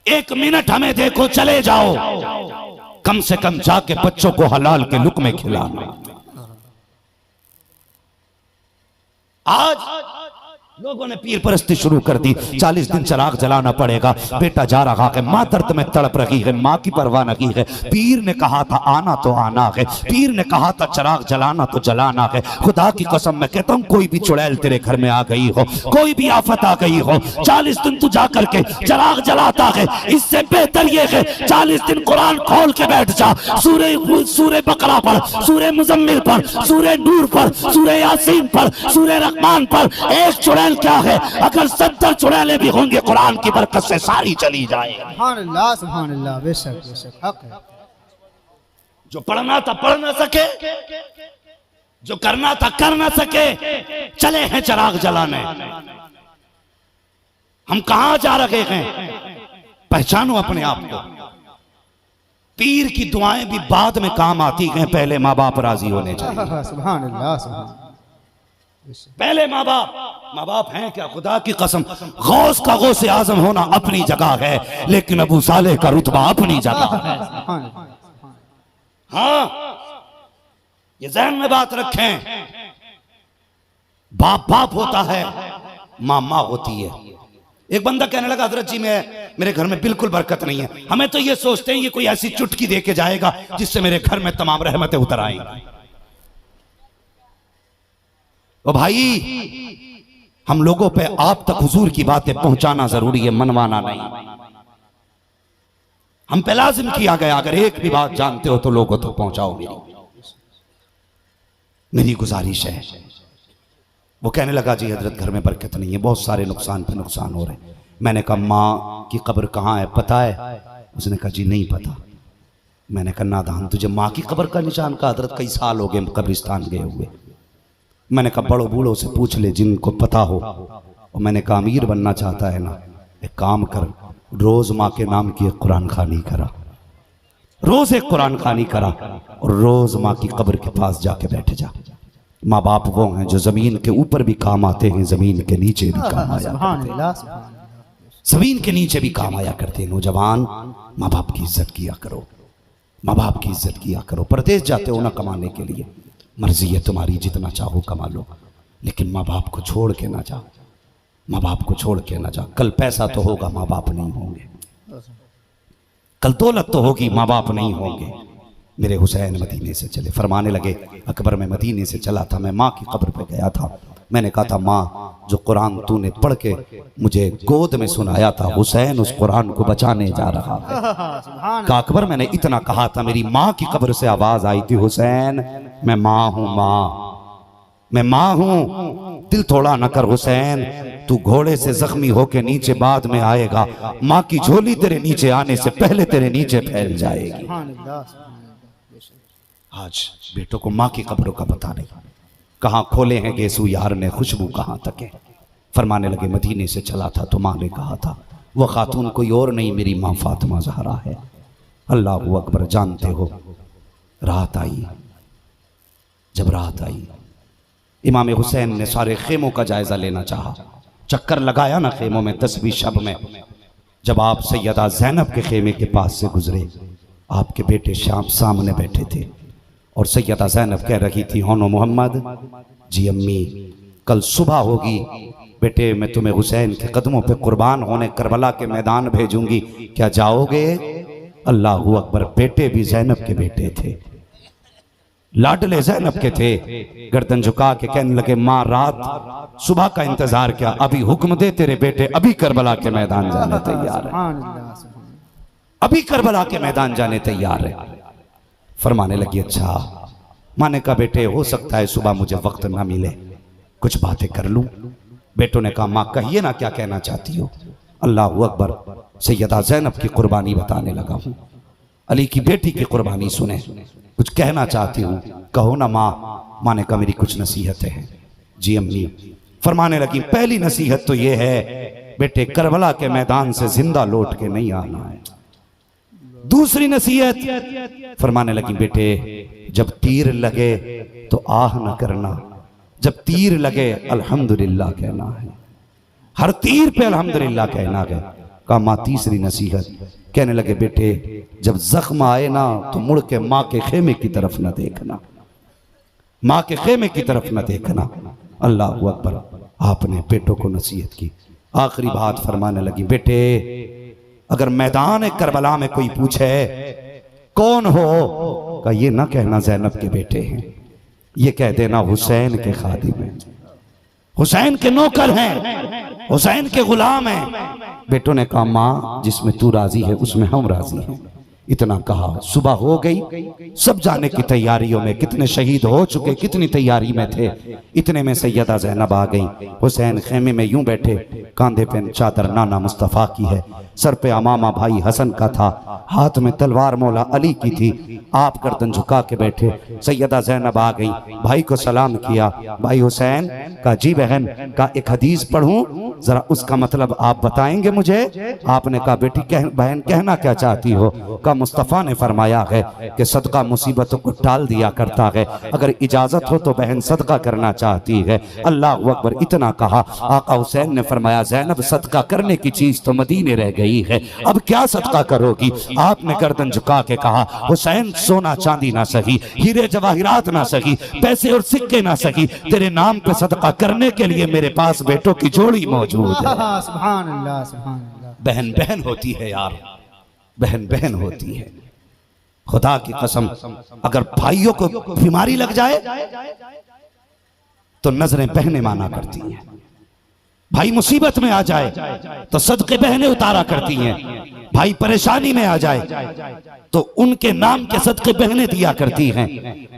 S1: एक मिनट हमें देखो चले जाओ, कम से कम जाके बच्चों को हलाल के लुक़मे खिलाना। आज लोगों ने पीर परस्ती शुरू कर दी। 40 दिन चिराग जलाना पड़ेगा, बेटा जा रहा है, माँ दर्द में तड़प रही है, माँ की परवाह नहीं है। पीर ने कहा था आना तो आना है, पीर ने कहा था चिराग जलाना तो जलाना है। खुदा की कसम मैं कहता हूँ कोई भी चुड़ैल तेरे घर में आ गई हो, कोई भी आफत आ गई हो, 40 दिन तू जा करके चिराग जलाता है, इससे बेहतर ये है 40 दिन कुरान खोल के बैठ जा, सूरे बकरा पढ़, सूरे मुजम्मिल पढ़, सूरे नूर पढ़, सूरे यासीन पढ़, सूरे रहमान पढ़। एक चुड़ैल क्या है, अगर 70 चुड़ैलें भी होंगे कुरान की बरकत से सारी चली जाए।
S2: सुभान अल्लाह, सुभान अल्लाह। बेशक, बेशक, हक है।
S1: जो पढ़ना था पढ़ ना सके, जो करना था कर ना सके, चले हैं चिराग जलाने। हम कहां जा रहे हैं, पहचानो अपने आप को। पीर की दुआएं भी बाद में काम आती हैं, पहले माँ बाप राजी होने चाहिए।
S2: सुभान अल्लाह, सुभान।
S1: पहले माँ बाप हैं क्या, खुदा की कसम गौस का गौस आजम होना अपनी जगह है, लेकिन अबू सालेह का रुतबा अपनी जगह है। हाँ, ये ज़हन में बात रखें, बाप बाप होता है, माँ माँ होती है। एक बंदा कहने लगा हजरत जी मेरे घर में बिल्कुल बरकत नहीं है, हमें तो ये सोचते हैं ये कोई ऐसी चुटकी दे के जाएगा जिससे मेरे घर में तमाम रहमतें उतर आएंगी। ओ भाई, हम लोगों पे आप तक हुजूर की बातें पहुंचाना जरूरी है, मनवाना नहीं। हम पे लाजिम किया गया अगर एक भी बात जानते हो तो लोगों तक पहुंचाओ। मेरी गुजारिश है। वो कहने लगा जी हजरत घर में बरकत नहीं है, बहुत सारे नुकसान पे नुकसान हो रहे हैं। मैंने कहा माँ की कब्र कहाँ है पता है? उसने कहा जी नहीं पता। मैंने कहा नादान, तुझे माँ की कब्र का निशान का हजरत कई साल हो गए कब्रिस्तान गए हुए। मैंने कहा बड़ों बूढ़ों से पूछ ले जिनको पता हो। और मैंने कहा अमीर बनना चाहता है ना, एक काम कर, रोज माँ के नाम की एक कुरान खानी करा, रोज एक कुरान खानी करा और रोज माँ की कब्र के पास जाके बैठ जा। माँ बाप वो हैं जो जमीन के ऊपर भी काम आते हैं, जमीन के नीचे भी काम आया करते हैं, जमीन के नीचे भी काम आया करते हैं। नौजवान, माँ बाप की इज्जत किया करो, माँ बाप की इज्जत किया करो। परदेश जाते हो ना कमाने के लिए, मर्जी है तुम्हारी, जितना चाहो कमा लो, लेकिन माँ बाप को छोड़ के ना जाओ, माँ बाप को छोड़ के ना जाओ। कल पैसा तो होगा, माँ बाप नहीं होंगे, कल दौलत तो होगी, माँ बाप नहीं होंगे। मेरे हुसैन मदीने से चले, फरमाने लगे अकबर में मदीने से चला था, मैं माँ की कब्र पे गया था। मैंने कहा था माँ जो कुरान तूने पढ़ के मुझे गोद में सुनाया था, हुसैन उस कुरान को बचाने जा रहा है। कहा अकबर मैंने इतना कहा था, मेरी माँ की कब्र से आवाज आई थी हुसैन मैं माँ हूँ, माँ मैं माँ हूँ, दिल थोड़ा न कर हुसैन, तू घोड़े से जख्मी होके नीचे बाद में आएगा, माँ की झोली तेरे नीचे आने से पहले तेरे नीचे फैल जाएगी। आज बेटों को माँ की कब्रों का पता नहीं, कहाँ खोले हैं गेसू यार ने, खुशबू कहाँ तक है। फरमाने लगे मदीने से चला था तो माँ ने कहा था वह खातून कोई और नहीं मेरी माँ फातिमा ज़हरा है। अल्लाह अकबर। जानते हो रात आई, जब रात आई इमाम हुसैन ने सारे खेमों का जायजा लेना चाहा, चक्कर लगाया ना खेमों में 10-20 शब में। जब आप सैयदा ज़ैनब के खेमे के पास से गुजरे, आपके बेटे शाम सामने बैठे थे और सैयदा ज़ैनब कह रही थी होनो मोहम्मद, जी अम्मी कल सुबह होगी बेटे, मैं तुम्हें हुसैन के कदमों पे कुर्बान होने करबला के मैदान भेजूंगी, क्या जाओगे? अल्लाह अकबर। बेटे भी ज़ैनब के बेटे थे, लाडले ज़ैनब के थे। गर्दन झुका के कहने लगे माँ रात सुबह का इंतजार क्या, अभी हुक्म दे तेरे बेटे अभी करबला के मैदान जाने तैयार है, अभी करबला के मैदान जाने तैयार है। फरमाने लगी अच्छा। माँ ने कहा बेटे हो सकता है सुबह मुझे वक्त ना मिले, कुछ बातें कर लूं। बेटों ने कहा माँ कहिए ना क्या कहना चाहती हो। अल्लाह अकबर। सैयदा ज़ैनब की कुर्बानी बताने लगा हूँ, अली की बेटी की कुर्बानी सुने, कुछ कहना चाहती हूँ, कहो ना माँ। माँ ने कहा मेरी कुछ नसीहतें हैं। जी अम्मी। फरमाने लगी पहली नसीहत तो ये है बेटे करबला के मैदान से जिंदा लौट के नहीं आना है। दूसरी नसीहत फरमाने लगी बेटे जब तीर लगे तो आह न करना, जब तीर लगे अल्हम्दुलिल्लाह कहना है, हर तीर पे अल्हम्दुलिल्लाह कहना है। कहा माँ तीसरी नसीहत, कहने लगे बेटे जब जख्म आए ना तो मुड़ के माँ के खेमे की तरफ न देखना, माँ के खेमे की तरफ न देखना। अल्लाह अकबर। आपने बेटों को नसीहत की। आखिरी बात फरमाने लगी बेटे अगर मैदान करबला में कोई पूछे कौन हो, का ये ना कहना ज़ैनब के बेटे हैं, ये कह देना हुसैन के खादिम हैं, हुसैन के नौकर हैं, हुसैन के गुलाम हैं। बेटों ने कहा माँ जिसमें तू राजी है उसमें हम राजी हैं। इतना कहा, सुबह हो गई, सब जाने की तैयारियों में, कितने शहीद हो चुके, कितनी तैयारी में थे। इतने में सैयदा ज़ैनब आ गई। हुसैन खेमे में यूं बैठे, कांधे पे चादर नाना मुस्तफ़ा की है, सर पे अमामा भाई हसन का था, हाथ में तलवार मौला अली की थी। आप गर्दन झुका के बैठे। सैयदा ज़ैनब आ गई, भाई को सलाम किया। भाई हुसैन का जी बहन का एक हदीस पढ़ूं, जरा उसका मतलब आप बताएंगे मुझे। आपने कहा बेटी बहन कहना क्या चाहती हो। का मुस्तफ़ा ने फरमाया है कि सदका मुसीबतों को टाल दिया करता है, अगर इजाजत हो तो बहन सदका करना चाहती है। अल्लाह अकबर। इतना कहा, आका हुसैन ने फरमाया ज़ैनब सदका करने की चीज तो मदीने रह गई है, अब क्या सदका करोगी। आपने गर्दन झुका के कहा हुसैन सोना चांदी ना सही, हीरे जवाहिरात ना सही, पैसे और सिक्के ना सही, तेरे नाम पे सदका करने के लिए मेरे पास बेटों की जोड़ी मौजूद है।
S2: सुभान अल्लाह, सुभान अल्लाह।
S1: बहन बहन होती है यार, बहन बहन होती है। खुदा की कसम अगर भाइयों को बीमारी लग जाए तो नजरें बहनें माना करती हैं, भाई मुसीबत में आ जाए तो सदके बहनें उतारा करती हैं, भाई परेशानी में आ जाए तो उनके नाम के सदके बहनें दिया करती हैं।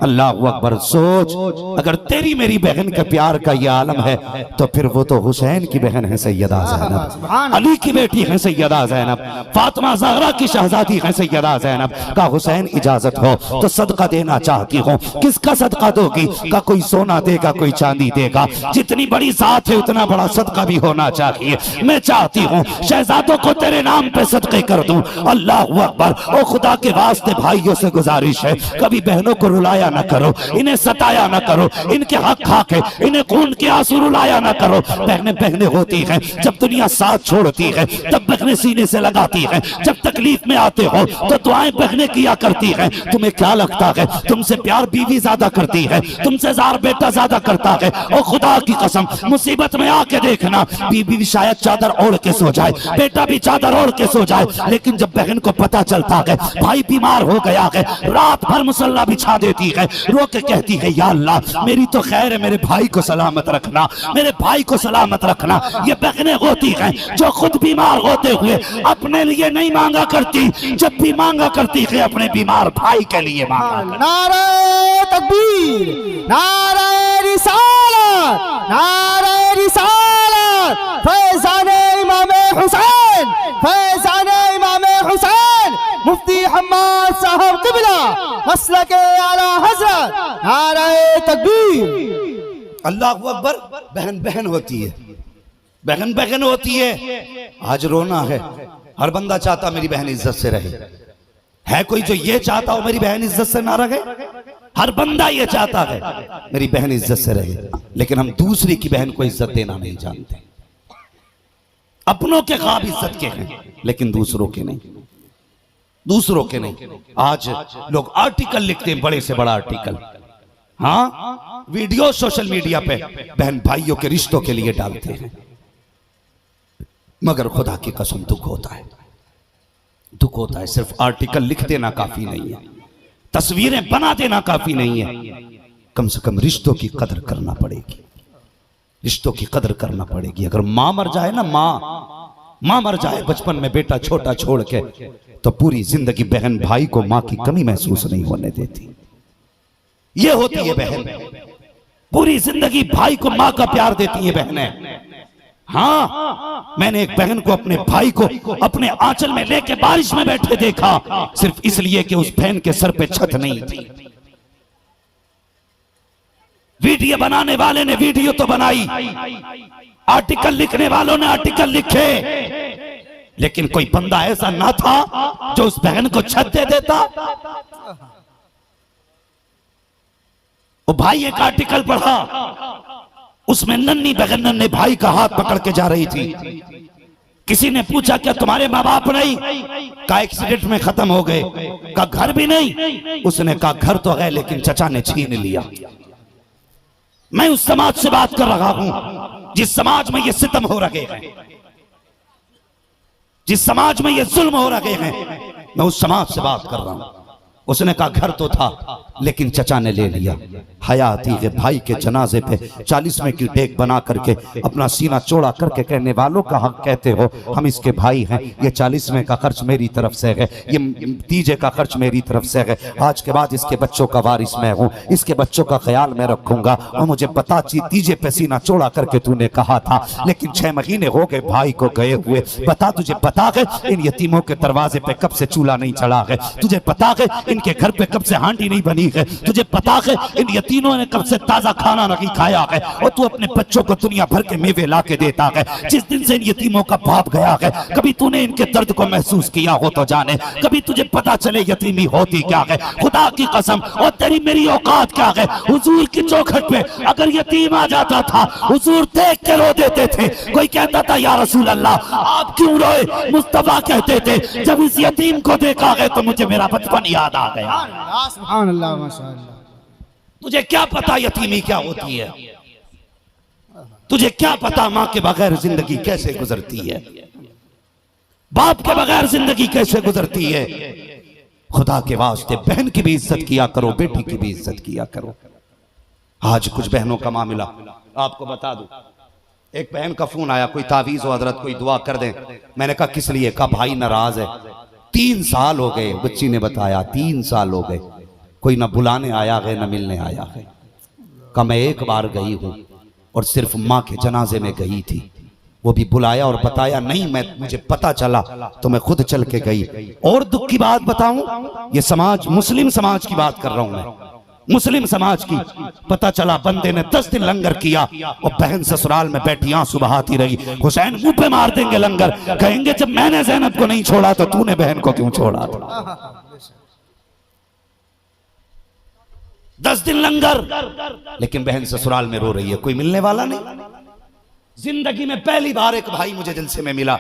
S1: अल्लाह अकबर। सोच अगर तेरी मेरी बहन के प्यार का ये आलम है तो फिर वो तो हुसैन की बहन है सैयदा ज़ैनब, अली की बेटी है सैयदा ज़ैनब, फातिमा ज़हरा की शहजादी है सैयदा ज़ैनब। का हुसैन इजाजत हो तो सदका देना चाहती हूँ, किसका सदका दोगी। का कोई सोना देगा कोई चांदी देगा, जितनी बड़ी जात है उतना बड़ा सदका भी होना चाहिए। मैं चाहती हूँ शहजादों को तेरे नाम पे सदके कर दूं। अल्लाह अकबर। ओ खुदा के वास्ते भाइयों से गुजारिश है कभी बहनों को रुलाया ना करो, इन्हें सताया ना करो, इनके हक खाके इन्हें खून के आंसू रुलाया ना करो। बहनें बहनें होती हैं, जब दुनिया साथ छोड़ती है तब बहनें सीने से लगाती हैं, जब तकलीफ में आते हो तो दुआएं बहनें किया करती हैं। तुम्हें क्या लगता है तुमसे प्यार बीवी ज्यादा करती है, तुमसे जार बेटा ज्यादा करता है। ओ खुदा की कसम मुसीबत में आके देखना, बीवी भी शायद चादर ओढ़ के सो जाए, बेटा भी चादर ओढ़ के सो जाए, लेकिन जब बहन को पता चलता है भाई बीमार हो गया है, रात भर मुसल्ला बिछा देती है, रो के कहती है या अल्लाह मेरी तो खैर है, मेरे भाई को सलामत रखना, मेरे भाई को सलामत रखना। ये बहनें होती हैं जो खुद बीमार होते हुए अपने लिए नहीं मांगा करती, जब भी मांगा करती है अपने बीमार भाई के लिए मांगा करती।
S2: नारे तकबीर, नारे रिसालत, नारे रिसालत, फैज़ाने इमाम हुसैन, फैज़ाने इमाम हुसैन, मुफ्ती हम्माद साहब क़िबला मसलके आला हजरत, नारे तकबीर।
S1: अल्लाह अकबर। बहन बहन होती है, बहन बहन होती है। आज रोना है, हर बंदा चाहता मेरी बहन इज्जत से रहे। है कोई जो ये चाहता हो मेरी बहन इज्जत से ना रहे? हर बंदा ये चाहता है मेरी बहन इज्जत से रहे, लेकिन हम दूसरी की बहन को इज्जत देना नहीं जानते। अपनों के ख्वाब इज्जत के हैं, लेकिन दूसरों के नहीं, दूसरों के नहीं। आज लोग आर्टिकल लिखते हैं, बड़े से बड़ा आर्टिकल, हाँ, वीडियो सोशल मीडिया पे बहन भाइयों के रिश्तों के लिए डालते हैं, मगर खुदा की कसम दुख होता है, दुख होता है। सिर्फ आर्टिकल लिख देना काफी नहीं है, तस्वीरें बना देना काफी नहीं है। कम से कम रिश्तों की कदर करना पड़ेगी, रिश्तों की कदर करना पड़ेगी। अगर माँ मर जाए ना, माँ मर जाए बचपन में बेटा छोटा छोड़ के, तो पूरी जिंदगी बहन भाई को माँ की कमी महसूस नहीं होने देती। ये होती है बहन, पूरी जिंदगी भाई को माँ का प्यार देती है बहनें। हाँ, मैंने एक बहन को अपने भाई को अपने आंचल में लेके बारिश में बैठे देखा, सिर्फ इसलिए कि उस बहन के सर पे छत नहीं थी। वीडियो बनाने वाले ने वीडियो तो बनाई, आर्टिकल लिखने वालों ने आर्टिकल लिखे, लेकिन कोई बंदा ऐसा ना था जो उस बहन को छत दे देता। वो भाई एक आर्टिकल पढ़ा, उसमें नन्ही बहन नन्हे भाई का हाथ पकड़ के जा रही थी। किसी ने पूछा क्या तुम्हारे माँ बाप नहीं? का एक्सीडेंट में खत्म हो गए। का घर भी नहीं? उसने कहा घर तो है, लेकिन चचा ने छीन लिया। मैं उस समाज से बात कर रहा हूं जिस समाज में ये सितम हो रहे हैं, जिस समाज में ये जुल्म हो रहे हैं, मैं उस समाज से बात कर रहा हूं। उसने कहा घर तो था, लेकिन चचा ने ले लिया। हयाती के भाई के जनाजे पे 40वें की डेग बना करके अपना सीना चौड़ा करके कहने वालों का हक कहते हो, हम इसके भाई हैं, ये 40वें का खर्च मेरी तरफ से है, ये तीजे का खर्च मेरी तरफ से है। आज के बाद इसके बच्चों का वारिस मैं हूँ, इसके बच्चों का ख्याल मैं रखूंगा। और मुझे पता तीजे पे सीना चौड़ा करके तूने कहा था, लेकिन 6 महीने हो गए भाई को गए हुए। बता, तुझे पता है इन यतीमों के दरवाजे पे कब से चूल्हा नहीं चढ़ा है? तुझे पता है इनके घर पे कब से हांडी नहीं बनी है? तुझे पता है इन यतीमों ने कब से ताजा खाना नहीं खाया है? और तू अपने बच्चों को दुनिया भर के मेवे ला के देता है। जिस दिन से इन यतीमों का बाप गया है, कभी तूने इनके दर्द को महसूस किया हो तो जाने, कभी तुझे पता चले यतीमी होती क्या है। खुदा की कसम, और तेरी मेरी औकात क्या है? हुजूर की चौखट पे अगर यतीम आ जाता था, हुजूर देख के रो देते थे। कोई कहता था या रसूल अल्लाह आप क्यों रोए? मुस्तफा कहते थे जब इस यतीम को देखा है तो मुझे मेरा बचपन याद आ गया।
S2: सुभान अल्लाह, माशाअल्लाह।
S1: तुझे क्या पता यतीमी क्या होती है? तुझे क्या पता माँ के बगैर जिंदगी कैसे गुजरती है, बाप के बगैर जिंदगी कैसे गुजरती है? खुदा के वास्ते बहन की भी इज्जत किया करो, बेटी की भी इज्जत किया करो। आज कुछ बहनों का मामला आपको बता दूं। एक बहन का फोन आया, कोई तावीज हो हजरत, कोई दुआ कर दें। मैंने कहा किस लिए? का भाई नाराज है, 3 साल हो गए। बच्ची ने बताया 3 साल हो गए, कोई ना बुलाने आया है ना मिलने आया है। का मैं एक बार गई हूं और सिर्फ माँ के जनाजे में गई थी, वो भी बुलाया और बताया नहीं, मुझे पता चला तो मैं खुद चल के गई। और दुख की बात बताऊं, ये समाज मुस्लिम समाज की बात कर रहा हूं मैं, मुस्लिम समाज की। पता चला बंदे ने 10 दिन लंगर किया और बहन ससुराल में बैठी आंसू बहाती रही। हुसैन मुंह पे मार देंगे लंगर, कहेंगे जब मैंने ज़ैनब को नहीं छोड़ा तो तूने बहन को क्यों छोड़ा था? 10 दिन लंगर, लेकिन बहन ससुराल में रो रही है, कोई मिलने वाला नहीं। जिंदगी में पहली बार एक भाई मुझे जलसे में मिला,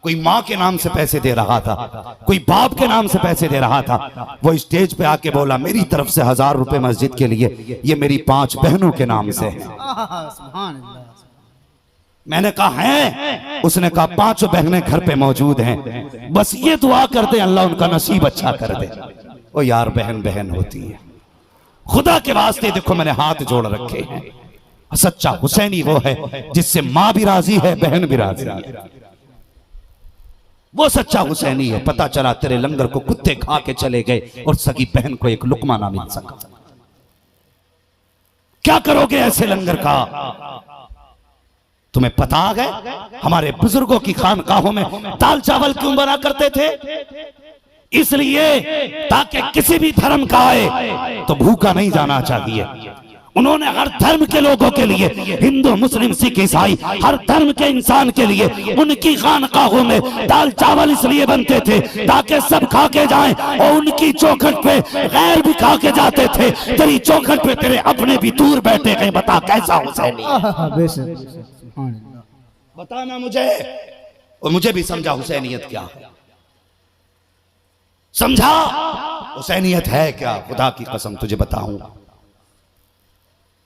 S1: कोई माँ के नाम से पैसे दे रहा था, कोई बाप के नाम से पैसे दे रहा था। वो स्टेज पे आके बोला मेरी तरफ से 1000 रुपए मस्जिद के लिए, ये मेरी 5 बहनों के नाम से है। मैंने कहा है? उसने कहा 5 बहनें घर पे मौजूद हैं, बस ये दुआ कर दे अल्लाह उनका नसीब अच्छा कर दे। ओ यार, बहन बहन होती है। खुदा के वास्ते देखो मैंने हाथ जोड़ रखे हैं। सच्चा हुसैनी वो है जिससे माँ भी राजी है, बहन भी राजी है। वो सच्चा हुसैनी है। पता चला तेरे लंगर को कुत्ते खा के चले गए और सगी बहन को एक लुकमा ना मिल सका। क्या करोगे ऐसे लंगर का? तुम्हें पता है हमारे बुजुर्गों की खानकाहों में दाल चावल क्यों बना करते थे? इसलिए ताकि किसी भी धर्म का आए तो भूखा नहीं जाना चाहिए। उन्होंने हर धर्म के लोगों के लिए, हिंदू मुस्लिम सिख ईसाई, हर धर्म के इंसान के लिए उनकी खानकाहों में दाल चावल इसलिए बनते थे ताकि सब खा के जाएं, और उनकी चौखट पे गैर भी खा के जाते थे। तेरी चौखट पे तेरे अपने भी दूर बैठे हैं। बता कैसा हुसैनी है?
S2: बेशक सुभान अल्लाह।
S1: बताना मुझे, और मुझे भी समझा हुसैनियत क्या है। समझा हुसैनियत है क्या? खुदा की कसम तुझे बताऊं,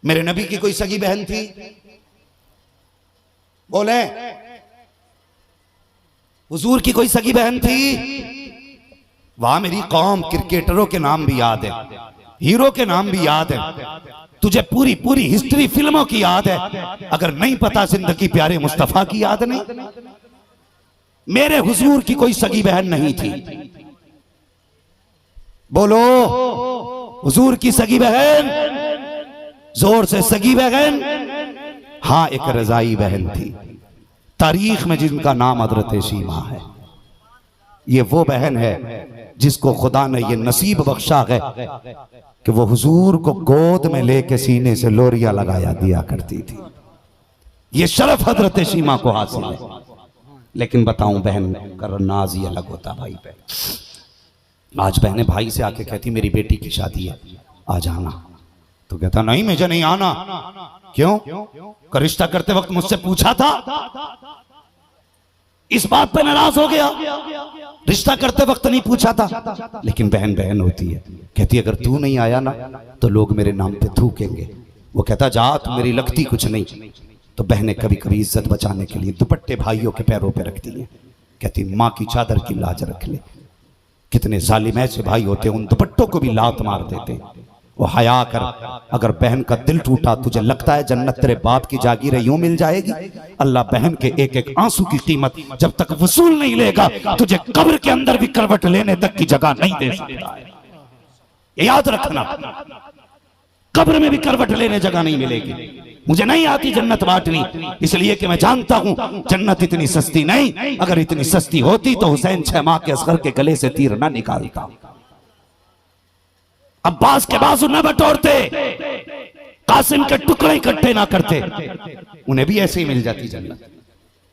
S1: मेरे नबी की कोई सगी बहन थी? बोले, हुजूर की कोई सगी बहन थी? वहां मेरी कौम क्रिकेटरों के नाम भी याद है, हीरो के नाम भी याद है, तुझे पूरी पूरी हिस्ट्री फिल्मों की याद है। अगर नहीं पता जिंदगी प्यारे मुस्तफा की याद नहीं। मेरे हुजूर की कोई सगी बहन नहीं थी। बोलो, हुजूर की सगी बहन, जोर से सगी बहन। हां, एक रजाई बहन थी, तारीख में जिनका नाम हजरत शीमा है। ये वो बहन है जिसको खुदा ने ये नसीब बख्शा है कि वो हुजूर को गोद में लेके सीने से लोरिया लगाया दिया करती थी। ये शरफ हजरत शीमा को हासिल है। लेकिन बताऊं, बहन का नाज ही अलग होता भाई पे। आज बहनें भाई से आके कहती मेरी बेटी की शादी है, आ जाना। तो कहता नहीं, मुझे नहीं आना। क्यों? का रिश्ता करते वक्त मुझसे पूछा था? इस बात पे नाराज हो गया, रिश्ता करते वक्त नहीं पूछा था। लेकिन बहन बहन होती है, कहती अगर तू नहीं आया ना तो लोग मेरे नाम पे थूकेंगे। वो कहता जा, तू मेरी लगती कुछ नहीं। तो बहनें कभी कभी इज्जत बचाने के लिए दुपट्टे भाइयों के पैरों पे रखती हैं। कहती माँ की चादर की लाज रख ले। कितने जालिम ऐसे भाई होते, उन दुपट्टों को भी लात मार देते। वो हया कर, अगर बहन का दिल टूटा, तुझे लगता है जन्नत तेरे बाप की जागीर यूं मिल जाएगी? अल्लाह बहन के एक एक आंसू की कीमत जब तक वसूल नहीं लेगा, तुझे कब्र के अंदर भी करवट लेने तक की जगह नहीं दे सकता है। ये याद रखना, कब्र में भी करवट लेने जगह नहीं मिलेगी। मुझे नहीं आती जन्नत बांटनी, इसलिए कि मैं जानता हूं जन्नत इतनी सस्ती नहीं। अगर इतनी सस्ती होती तो हुसैन 6 माह के असगर के गले से तीर ना निकालता, अब्बास के बाजू न बटोरते, कासिम के टुकड़े इकट्ठे ना करते, उन्हें भी ऐसे ही मिल जाती जन्नत।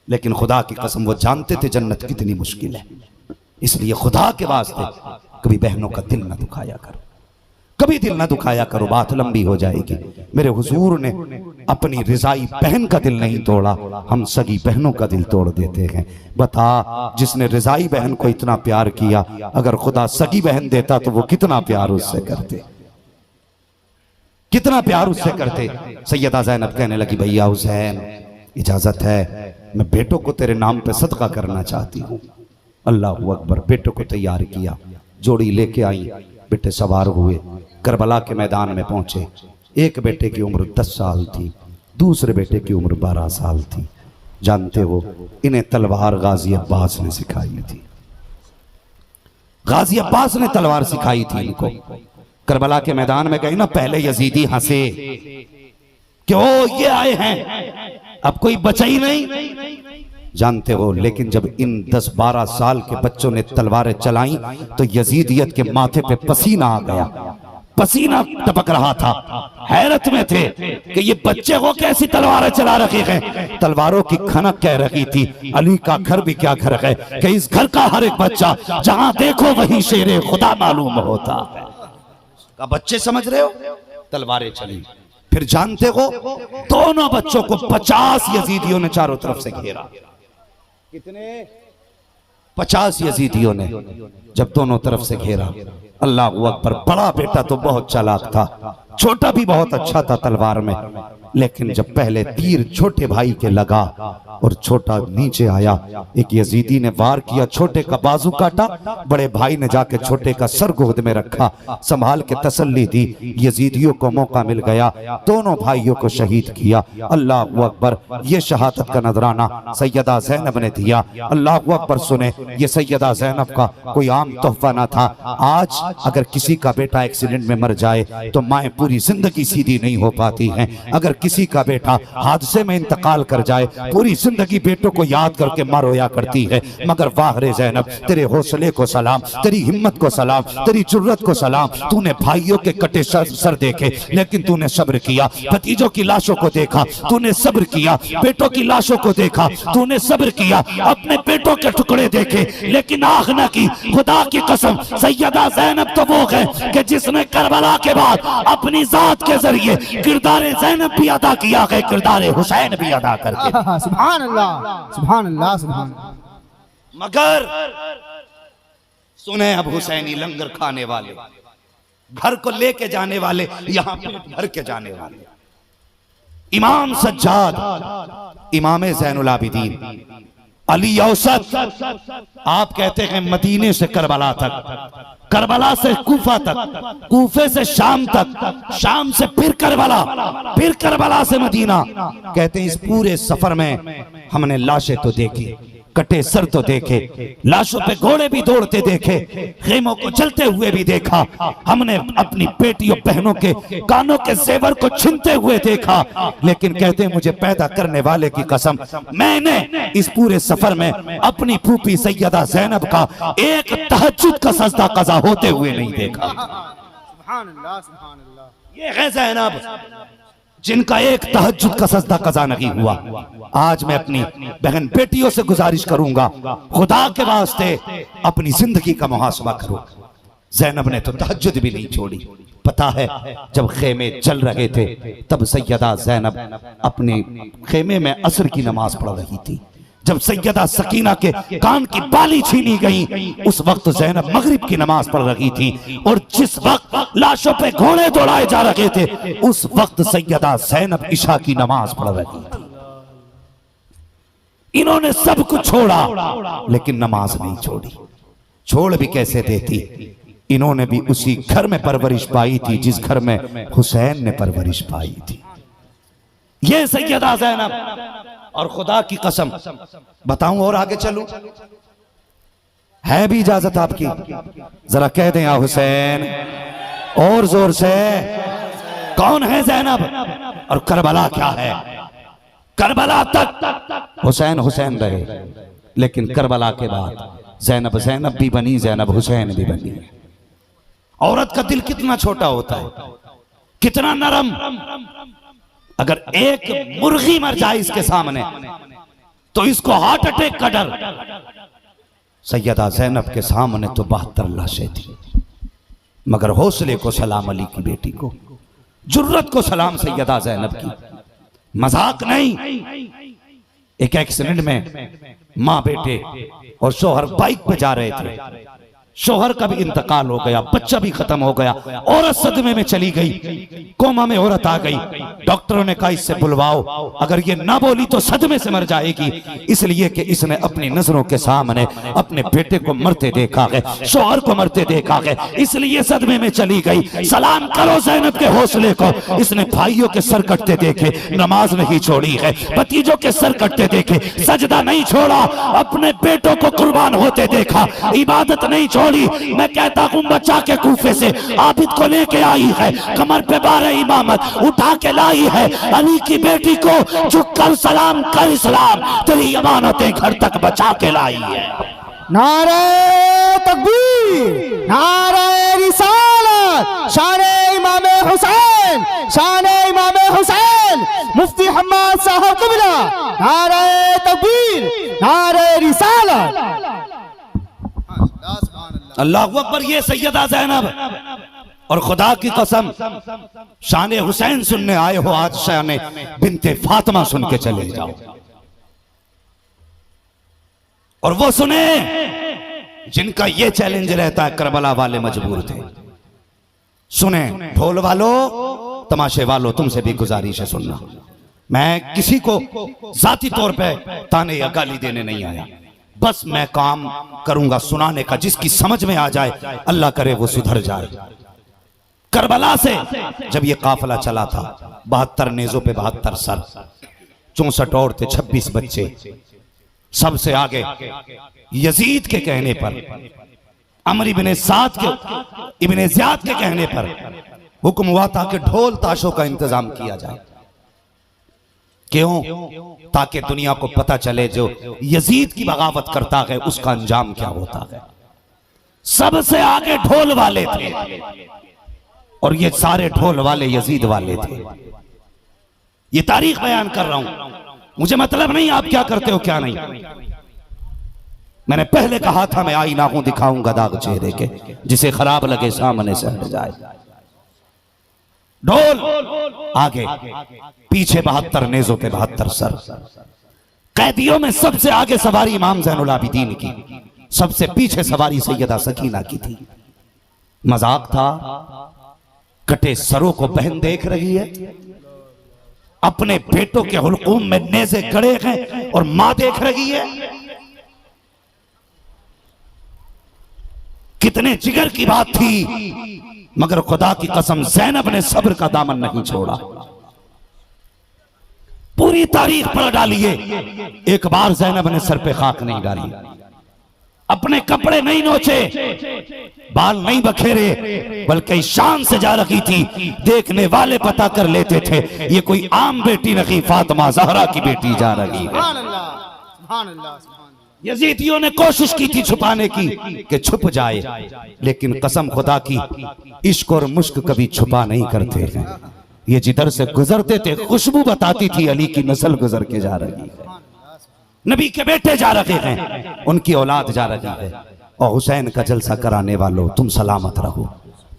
S1: लेकिन खुदा की कसम वो जानते थे जन्नत कितनी मुश्किल है। इसलिए खुदा के वास्ते कभी बहनों का दिल ना दुखाया करो, कभी दिल ना दुखाया करो, बात लंबी हो जाएगी। मेरे हुजूर ने अपनी रिजाई बहन का दिल नहीं तोड़ा, हम सगी बहनों का दिल तोड़ देते हैं। बता, जिसने रिजाई बहन को इतना प्यार किया, अगर खुदा सगी बहन देता तो वो कितना प्यार उससे करते, कितना प्यार उससे करते। सैयदा ज़ैनब कहने लगी भैया हुसैन इजाजत है, मैं बेटों को तेरे नाम पे सदका करना चाहती हूँ। अल्लाहू अकबर। बेटों को तैयार किया, जोड़ी लेके आई, बेटे सवार हुए, करबला के मैदान में पहुंचे। एक बेटे की उम्र 10 साल थी, दूसरे बेटे की उम्र 12 साल थी। जानते हो, इन्हें तलवार गाजी अब्बास ने सिखाई थी। गाजी अब्बास ने तलवार सिखाई थी इनको। करबला के मैदान में गए ना, पहले यजीदी हंसे कि ओ ये आए हैं, अब कोई बचा ही नहीं। जानते हो, लेकिन जब इन 10-12 साल के बच्चों ने तलवारें चलाई तो यजीदियत के माथे पे पसीना आ गया, पसीना टपक रहा था। हैरत में थे कि ये बच्चे को कैसी तलवारें चला रखे हैं। तलवारों की खनक कह रही थी, अली का घर भी क्या घर है कि इस घर का हर एक बच्चा जहां देखो वही शेरे खुदा मालूम होता है। का बच्चे समझ रहे हो, तलवारें चली। फिर जानते हो, दोनों बच्चों को 50 यजीदियों ने चारों तरफ से घेरा। कितने? 50 यजीदियों ने जब दोनों तरफ से घेरा। अल्लाह अकबर। बड़ा बेटा तो बहुत चालाक था, छोटा भी बहुत अच्छा था तलवार में, लेकिन जब पहले तीर छोटे भाई के लगा और छोटा नीचे आया, एक यजीदी ने वार किया, छोटे का बाजू काटा, बड़े भाई ने जाके छोटे का सर गोद में रखा, संभाल के तसल्ली दी। यजीदियों को मौका मिल गया, दोनों भाइयों को शहीद किया। अल्लाह अकबर। ये शहादत का नजराना सैयदा ज़ैनब ने दिया। अल्लाह अकबर। सुने, ये सैयदा ज़ैनब का कोई आम तोहफा ना था। आज अगर किसी का बेटा एक्सीडेंट में मर जाए तो माएँ पूरी जिंदगी सीधी नहीं हो पाती हैं। अगर किसी का बेटा हादसे में इंतकाल कर जाए पूरी जिंदगी बेटों को याद करके माँ रोया करती है। मगर वाह रे ज़ैनब, तेरे हौसले को सलाम, तेरी हिम्मत को सलाम, तेरी जुर्रत को सलाम। तूने भाइयों के कटे सर देखे लेकिन तूने सब्र किया, भतीजों की लाशों को देखा तूने सब्र किया, बेटों की लाशों को देखा तूने सब्र किया, अपने बेटों के टुकड़े देखे लेकिन आँख न की। खुदा की कसम सैयदा ज़ैनब तो वो है कि जिसने करबला के बाद अपनी जात के जरिए किरदार ज़ैनब भी अदा किया है, किरदार हुसैन भी अदा करके।
S2: सुभान अल्लाह, सुभान अल्लाह, सुभान अल्लाह।
S1: मगर सुने अब हुसैनी लंगर खाने वाले, घर को लेके जाने वाले, यहां पेट भर के जाने वाले, इमाम सज्जाद, इमाम ज़ैनुल आबिदीन, अली औसत, आप कहते हैं मदीने से करबला तक, करबला से कूफा तक, कूफे से शाम तक, शाम से फिर करबला, फिर करबला से मदीना। कहते हैं इस पूरे सफर में हमने लाशें तो देखी, कटे सर तो देखे, लाशों पे घोड़े भी दौड़ते देखे, खेमों को जलते हुए भी देखा, हमने अपनी बेटियों बहनों के कानों के जेवर को छीनते हुए देखा। लेकिन कहते हैं मुझे पैदा करने वाले की कसम, मैंने इस पूरे सफर में अपनी फूफी सैयदा ज़ैनब का एक तहज्जुद का सजदा कज़ा होते हुए नहीं देखा।
S2: सुभान अल्लाह, सुभान अल्लाह।
S1: ये है ज़ैनब जिनका एक तहज्जुद का सजदा कज़ा नहीं हुआ। आज मैं अपनी बहन बेटियों से गुजारिश करूंगा, खुदा के वास्ते अपनी जिंदगी का मुहासबा करो। ज़ैनब ने तो तहज्जुद भी नहीं छोड़ी। पता है जब खेमे चल रहे थे तब सैयदा ज़ैनब अपने खेमे में असर की नमाज पढ़ रही थी। जब सैयदा सकीना के कान की बाली छीनी गई उस वक्त ज़ैनब मगरिब की नमाज पढ़ रही थी। और जिस वक्त लाशों पे घोड़े दौड़ाए जा रहे थे उस वक्त सैयदा ज़ैनब इशा की नमाज पढ़ रही थी। इन्होंने सब कुछ छोड़ा लेकिन नमाज नहीं छोड़ी। छोड़ भी कैसे देती, इन्होंने भी उसी घर में परवरिश पाई थी जिस घर में हुसैन ने परवरिश पाई थी। ये सैयदा ज़ैनब। और खुदा की कसम बताऊं और आगे चलूं, है भी इजाजत आपकी? जरा कह दें या हुसैन और जोर से। कौन है ज़ैनब और करबला क्या है? करबला तक हुसैन हुसैन रहे लेकिन करबला के बाद ज़ैनब ज़ैनब भी बनी, ज़ैनब हुसैन भी बनी। औरत का दिल कितना छोटा होता है, कितना नरम। अगर एक मुर्गी मर जाए इसके सामने तो इसको हार्ट अटैक का डर। सैयदा ज़ैनब के सामने तो 72 लाशें थी। मगर हौसले को सलाम अली की बेटी को, जुर्रत को सलाम सैयदा ज़ैनब की। मजाक नहीं। एक एक्सीडेंट में माँ बेटे और शोहर बाइक पे जा रहे थे, शोहर का भी इंतकाल हो गया, बच्चा भी खत्म हो गया, औरत सदमे में चली गई, कोमा में औरत आ गई। डॉक्टरों ने कहा इससे बुलवाओ, अगर ये ना बोली तो सदमे से मर जाएगी। इसलिए कि इसने अपनी नजरों के सामने अपने बेटे को मरते देखा है, शोहर को मरते देखा है, इसलिए सदमे में चली गई। सलाम करो ज़ैनब के हौसले को। इसने भाइयों के सर कटते देखे, नमाज नहीं छोड़ी है, भतीजों के सर कटते देखे, सजदा नहीं छोड़ा, अपने बेटों को कुर्बान होते देखा, इबादत नहीं छोड़ी। मैं कहता हूं बच्चा के कूफे से आबिद को लेके आई है, कमर पे बारे इमामत उठा के लाई है, अली की बेटी को झुककर सलाम कर इस्लाम तेरी अमानतें घर तक बचा के लाई है।
S2: नारे तकबीर, नारे रिसालत, शाने इमाम हुसैन, शाने इमाम हुसैन, मुफ्ती हम्माद साहब क़िबला। नारे तकबीर, नारे रिसालत।
S1: अल्लाह अकबर। ये सैयदा ज़ैनब। और खुदा की कसम शान हुसैन सुनने आए हो, आज शान बिनते फातिमा सुन के चले जाओ। और वो सुने जिनका ये चैलेंज रहता है, करबला वाले मजबूर थे। सुने ढोल वालों, तमाशे वालों, तुमसे भी गुजारिश है सुनना। मैं किसी को जाती तौर पे ताने या गाली देने नहीं आया, बस मैं काम करूंगा सुनाने का, जिसकी समझ में आ जाए अल्लाह करे वो सुधर जाए। करबला से जब ये काफिला चला था, 72 नेज़ों पे 72 सर, 64 औरतें, 26 बच्चे, सबसे आगे यजीद के कहने पर अमर इब्ने साद के इब्ने ज़ियाद के कहने पर हुक्म हुआ था कि ढोल ताशों का इंतजाम किया जाए। क्यों? ताकि दुनिया को पता चले जो यजीद की बगावत करता है उसका अंजाम क्या होता है। सबसे आगे ढोल वाले थे और ये सारे ढोल वाले यजीद वाले थे। ये तारीख बयान कर रहा हूं, मुझे मतलब नहीं आप क्या करते हो क्या नहीं। मैंने पहले कहा था मैं आईना हूं, दिखाऊंगा दाग चेहरे के, जिसे खराब लगे सामने से हट जाए। ढोल आगे, पीछे 72 नेजों पे 72 सर। कैदियों में सबसे आगे सवारी इमाम ज़ैनुल आबिदीन की, सबसे पीछे सवारी सैयदा सकीना की थी। मजाक था, कटे सरों को बहन देख रही है, अपने बेटों के हुलकूम में नेज़े गड़े हैं और मां देख रही है। कितने जिगर की बात थी, मगर खुदा की कसम ज़ैनब ने सब्र का दामन नहीं छोड़ा। पूरी तारीख पढ़ डालिए, एक बार ज़ैनब ने सर पे खाक नहीं डाली, अपने कपड़े नहीं नोचे, बाल नहीं बखेरे, बल्कि शान से जा रही थी। देखने वाले पता कर लेते थे ये कोई आम बेटी नहीं, फातिमा ज़हरा की बेटी जा रही है। यजीदियों ने कोशिश की थी छुपाने की कि छुप जाए, लेकिन कसम खुदा की इश्क और मुश्क कभी छुपा नहीं करते हैं। ये जिधर से गुजरते थे खुशबू बताती थी अली की नस्ल गुजर के जा रही है, नबी के बेटे जा रहे हैं, उनकी औलाद जा रही है। और हुसैन का जलसा कराने वालों तुम सलामत रहो,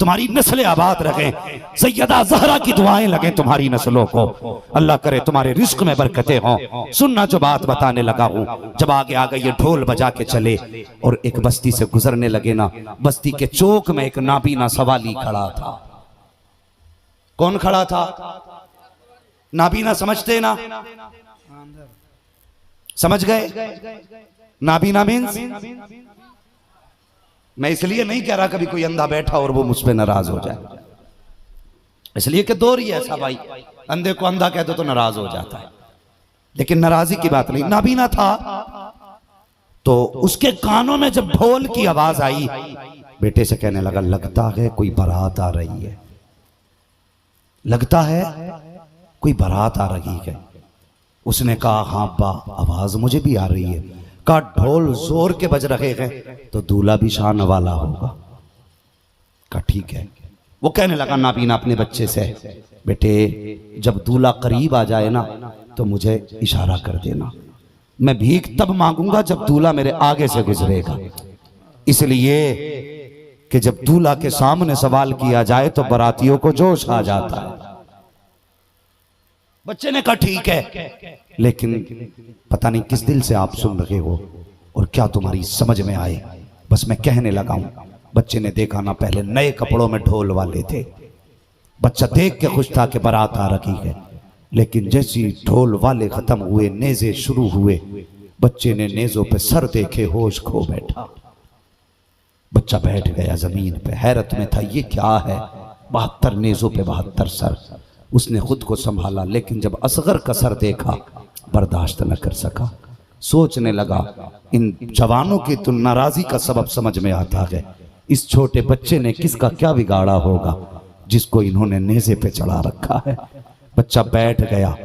S1: तुम्हारी नस्लें आबाद रखें, सैयदा ज़हरा की दुआएं लगें तुम्हारी नस्लों को। अल्लाह करे तुम्हारे रिस्क में बरकतें हों। सुनना जो बात बताने लगा हूं, जब आगे आ गए ये ढोल बजा के चले और एक बस्ती से गुजरने लगे ना, बस्ती के चौक में एक नाबीना सवाली खड़ा था। कौन खड़ा था? नाबीना समझते ना? समझ गए? नाबीना मीन्स, मैं इसलिए नहीं कह रहा कभी कोई अंधा बैठा और वो मुझ पे नाराज हो जाए, इसलिए कि दौर ही ऐसा भाई, अंधे को अंधा कहते तो नाराज हो जाता है, लेकिन नाराजी की बात नहीं। नाबीना था तो उसके कानों में जब ढोल की आवाज आई, बेटे से कहने लगा लगता है कोई बारात आ रही है, लगता है कोई बारात आ रही है। उसने कहा हाँ अब्बा, आवाज मुझे भी आ रही है। का ढोल जोर के बज रहे हैं तो दूल्हा भी शान वाला होगा। का ठीक है। वो कहने लगा नाबीना अपने बच्चे से, बेटे जब दूल्हा करीब आ जाए ना तो मुझे इशारा कर देना, मैं भीख तब मांगूंगा जब दूल्हा मेरे आगे से गुजरेगा, इसलिए कि जब दूल्हा के सामने सवाल किया जाए तो बारातियों को जोश आ जाता है। बच्चे ने कहा ठीक है, लेकिन पता नहीं किस दिल से आप सुन रहे हो और क्या तुम्हारी समझ में आए, बस मैं कहने लगा हूं। बच्चे ने देखा ना, पहले नए कपड़ों में ढोल वाले थे, बच्चा देख के खुश था कि बारात आ रही है, लेकिन जैसी ढोल वाले खत्म हुए, नेज़े शुरू हुए, बच्चे ने नेज़ों पे सर देखे, होश खो बैठा। बच्चा बैठ गया जमीन पे, हैरत में था ये क्या है, 72 नेज़ों पे 72 सर। उसने खुद को संभाला, लेकिन जब असगर का सर देखा बर्दाश्त न कर सका। सोचने लगा इन जवानों की तो नाराजी का सबब समझ में आता है, इस छोटे बच्चे ने किसका क्या बिगाड़ा होगा जिसको इन्होंने नेज़े पे चढ़ा रखा है। बच्चा बैठ गया,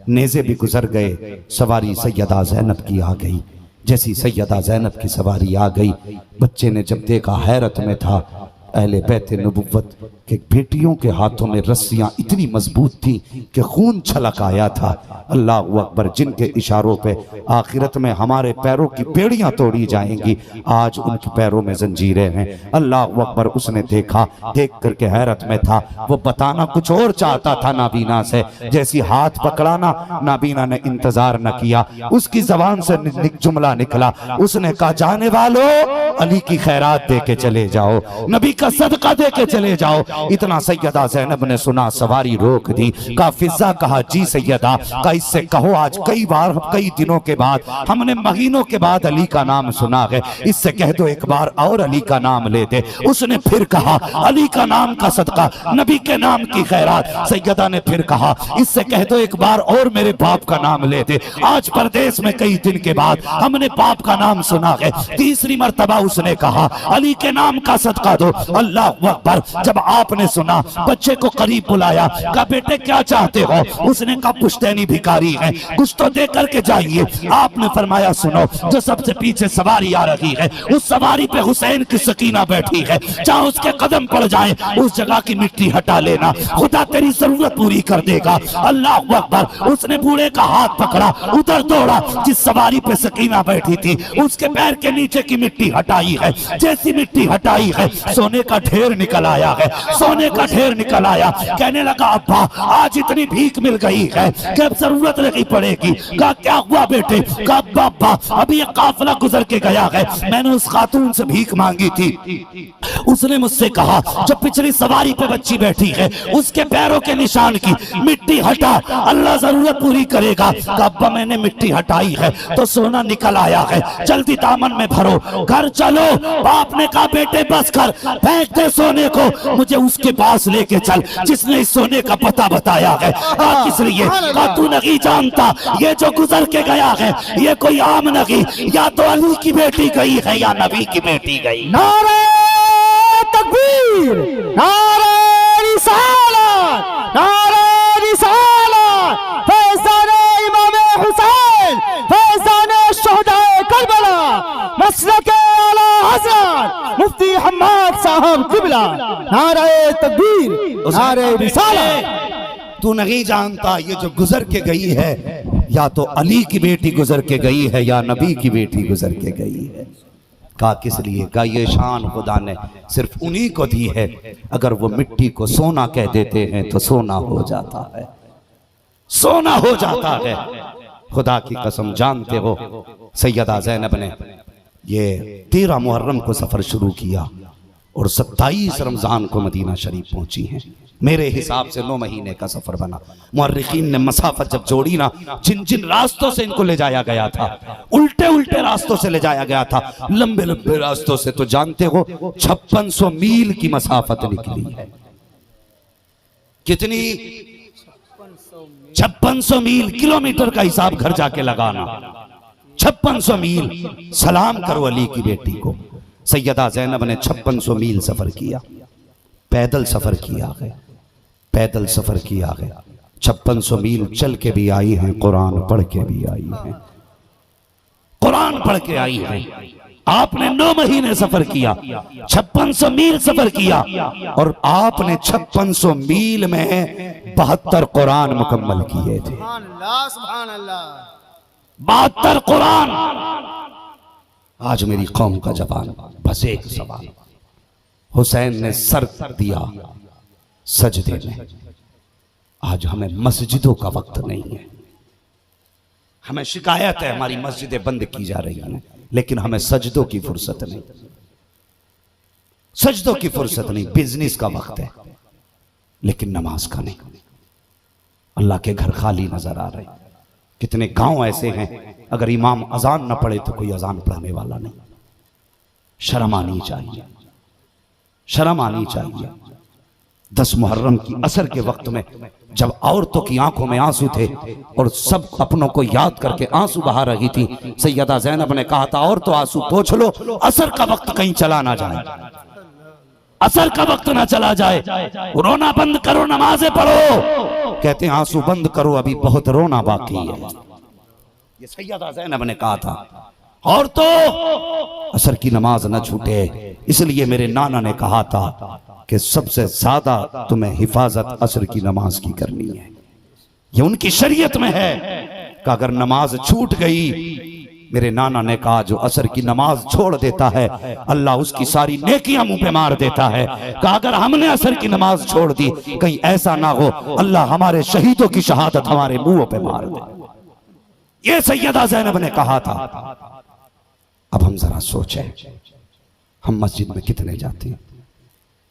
S1: नेज़े भी गुजर गए, सवारी सैयदा ज़ैनब की आ गई। जैसी सैयदा ज़ैनब की सवारी आ गई, बच्चे ने जब देखा हैरत में था। अहले बैत नबुव्वत के बेटियों के हाथों में रस्सियां इतनी मजबूत थी कि खून छलक आया था। अल्लाह अकबर, जिनके इशारों पे आखिरत में हमारे पैरों की बेड़ियां तोड़ी जाएंगी, आज उनके पैरों में जंजीरें हैं। अल्लाह अकबर। उसने देखा, देख करके हैरत में था। वो बताना कुछ और चाहता था नाबीना से, जैसी हाथ पकड़ा ना, नाबीना ने इंतजार न किया, उसकी जबान से जुमला निकला। उसने कहा जाने वालों अली की खैरात दे के चले जाओ। नबी का सदका दे के चले जाओ। इतना सैयदा ज़ैनब ने सुना, सवारी रोक दी। का फिजा कहा जी सैयदा, का इससे कहो आज कई बार कई दिनों के बाद, हमने महीनों के बाद अली का नाम सुना है, इससे कह दो एक बार और अली का नाम ले दे। उसने फिर कहा अली का नाम का सदका, नबी के नाम की खैरात। सैयदा ने फिर कहा इससे कह दो एक बार और मेरे बाप का नाम ले दे, आज परदेश में कई दिन के बाद हमने बाप का नाम सुना है। तीसरी मर्तबा उसने कहा अली के नाम का सदका दो। अल्लाह अकबर। जब आपने सुना, बच्चे को करीब बुलाया, कहा बेटे क्या चाहते हो? उसने कहा पुश्तैनी भिखारी है, कुछ तो दे करके जाइए। आपने फरमाया सुनो, जो सबसे पीछे सवारी आ रही है उस सवारी पे हुसैन की सकीना बैठी है, जहाँ उसके कदम पड़ जाए उस जगह की मिट्टी हटा लेना, खुदा तेरी जरूरत पूरी कर देगा। अल्लाह अकबर। उसने बूढ़े का हाथ पकड़ा, उधर दौड़ा, जिस सवारी पे सकीना बैठी थी उसके पैर के नीचे की मिट्टी हटाई है। जैसी मिट्टी हटाई है सोने का ढेर निकल आया है, सोने का ढेर निकल आया। कहने लगा अब्बा आज इतनी भीख मिल गई है कि अब जरूरत नहीं पड़ेगी। कहा क्या हुआ बेटे? कहा अब्बा अभी एक काफिला गुजर के गया है, मैंने उस खातून से भीख मांगी थी, उसने मुझसे कहा जो पिछली सवारी पे बच्ची बैठी है उसके पैरों के निशान की मिट्टी हटा, अल्लाह जरूरत पूरी करेगा। कहा अब्बा मैंने मिट्टी हटाई है तो सोना निकल आया है, जल्दी दामन में भरो, घर चलो। बाप ने कहा बेटे बस कर, फेंक दे सोने को, मुझे उसके पास लेके चल जिसने इस सोने का पता बताया है। किस लिए? कहा तू नहीं जानता ये जो गुजर के गया है ये कोई आम नहीं, या तो अली की बेटी गई है या नबी की बेटी गई।
S2: नारे तकबीर, नारे रिसालत, नारे रिसालत, फैज़ाने इमाम हुसैन, फैज़ाने शुहदाए करबला, मसलके आला हज़रत मुफ्ती हम्माद साहब किबला। नारे तकबीर, नारे रिसालत।
S1: तू नहीं जानता ये जो गुजर के गई है या तो अली की बेटी गुजर के गई है या नबी की बेटी गुजर के गई है। कहा किस लिए? कहा ये शान खुदा ने सिर्फ उन्हीं को दी है, अगर वो मिट्टी को सोना कह देते हैं तो सोना हो जाता है, सोना हो जाता है। खुदा की कसम जानते हो सैयदा ज़ैनब ने ये 13 मुहर्रम को सफर शुरू किया और 27 रमजान को मदीना शरीफ पहुंची हैं। मेरे हिसाब से 9 महीने का सफर बना। मुअर्रिखीन ने मसाफत जब जोड़ी ना, जिन जिन रास्तों से इनको ले जाया गया था, उल्टे उल्टे रास्तों से ले जाया गया था, लंबे लंबे रास्तों से, तो जानते हो 5600 मील की मसाफत निकली है। कितनी? 5600 मील। किलोमीटर का हिसाब घर जाके लगाना। 5600 मील। सलाम करो अली की बेटी को। सैयदा ज़ैनब ने 5600 मील सफर किया, पैदल सफर किया है, पैदल सफर किया है। 5600 मील चल के भी आई हैं, कुरान पढ़ के भी आई हैं, कुरान पढ़ के आई हैं। आपने 9 महीने सफर किया, 5600 मील सफर किया, और आपने 5600 मील में 72 कुरान मुकम्मल किए थे। 72 कुरान। आज मेरी कौम का जवान बस एक सवाल, हुसैन ने सर दिया सजदे में। आज हमें मस्जिदों का वक्त नहीं है। हमें शिकायत है हमारी मस्जिदें बंद की जा रही हैं, लेकिन हमें सजदों की फुर्सत नहीं, सजदों की फुर्सत नहीं। बिजनेस का वक्त है लेकिन नमाज का नहीं। अल्लाह के घर खाली नजर आ रहे। कितने गांव ऐसे हैं अगर इमाम अजान न पढ़े तो कोई अजान पढ़ने वाला नहीं। शर्म आनी चाहिए, शर्म आनी चाहिए। 10 मुहर्रम की असर के वक्त में जब औरतों की आंखों में आंसू थे और सब अपनों को याद करके आंसू बहा रही थी, सैयदा ज़ैनब ने कहा था और तो आंसू पोंछ लो, असर का वक्त कहीं चला ना जाए, असर का वक्त ना चला जाए। रोना बंद करो, नमाजें पढ़ो। कहते हैं आंसू बंद करो, अभी बहुत रोना बाकी है। ये सैयदा ज़ैनब ने कहा था। और तो असर की नमाज न छूटे, इसलिए मेरे नाना ने कहा था कि सबसे ज्यादा तुम्हें हिफाजत असर की नमाज की करनी है। ये उनकी शरीयत में है कि अगर नमाज छूट गई, मेरे नाना ने कहा जो असर की नमाज छोड़ देता है अल्लाह उसकी सारी नेकियां मुंह पे मार देता है। कि अगर हमने असर की नमाज छोड़ दी, कहीं ऐसा ना हो अल्लाह हमारे शहीदों की शहादत हमारे मुंह पे मार दे। ये सैयदा ज़ैनब ने कहा था। अब हम जरा सोचें, हम मस्जिद में कितने जाते हैं?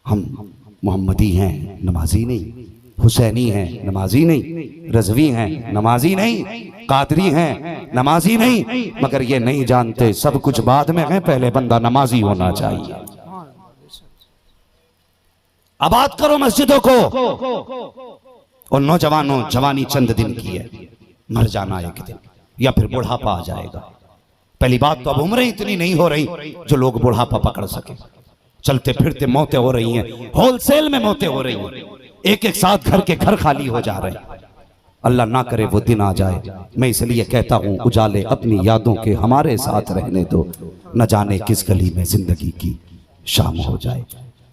S1: हम मोहम्मदी हैं नमाजी नहीं, हुसैनी हैं नमाजी नहीं, रज़वी हैं नमाजी नहीं, कादरी हैं नमाजी नहीं, मगर ये नहीं जानते सब कुछ बाद में है, पहले बंदा नमाजी होना चाहिए। आबाद करो मस्जिदों को। और नौजवानों, जवानी चंद दिन की है, मर जाना एक दिन, या फिर बुढ़ापा आ जाएगा। पहली बात तो अब उम्रें इतनी नहीं हो रही जो लोग बुढ़ापा पकड़ सके। चलते फिरते मौतें हो रही हैं, होलसेल में मौतें हो रही हैं, एक एक साथ घर के घर खाली हो जा रहे हैं। अल्लाह ना करे वो दिन आ जाए। मैं इसलिए कहता हूं, उजाले अपनी यादों के हमारे साथ रहने दो, न जाने किस गली में जिंदगी की शाम हो जाए।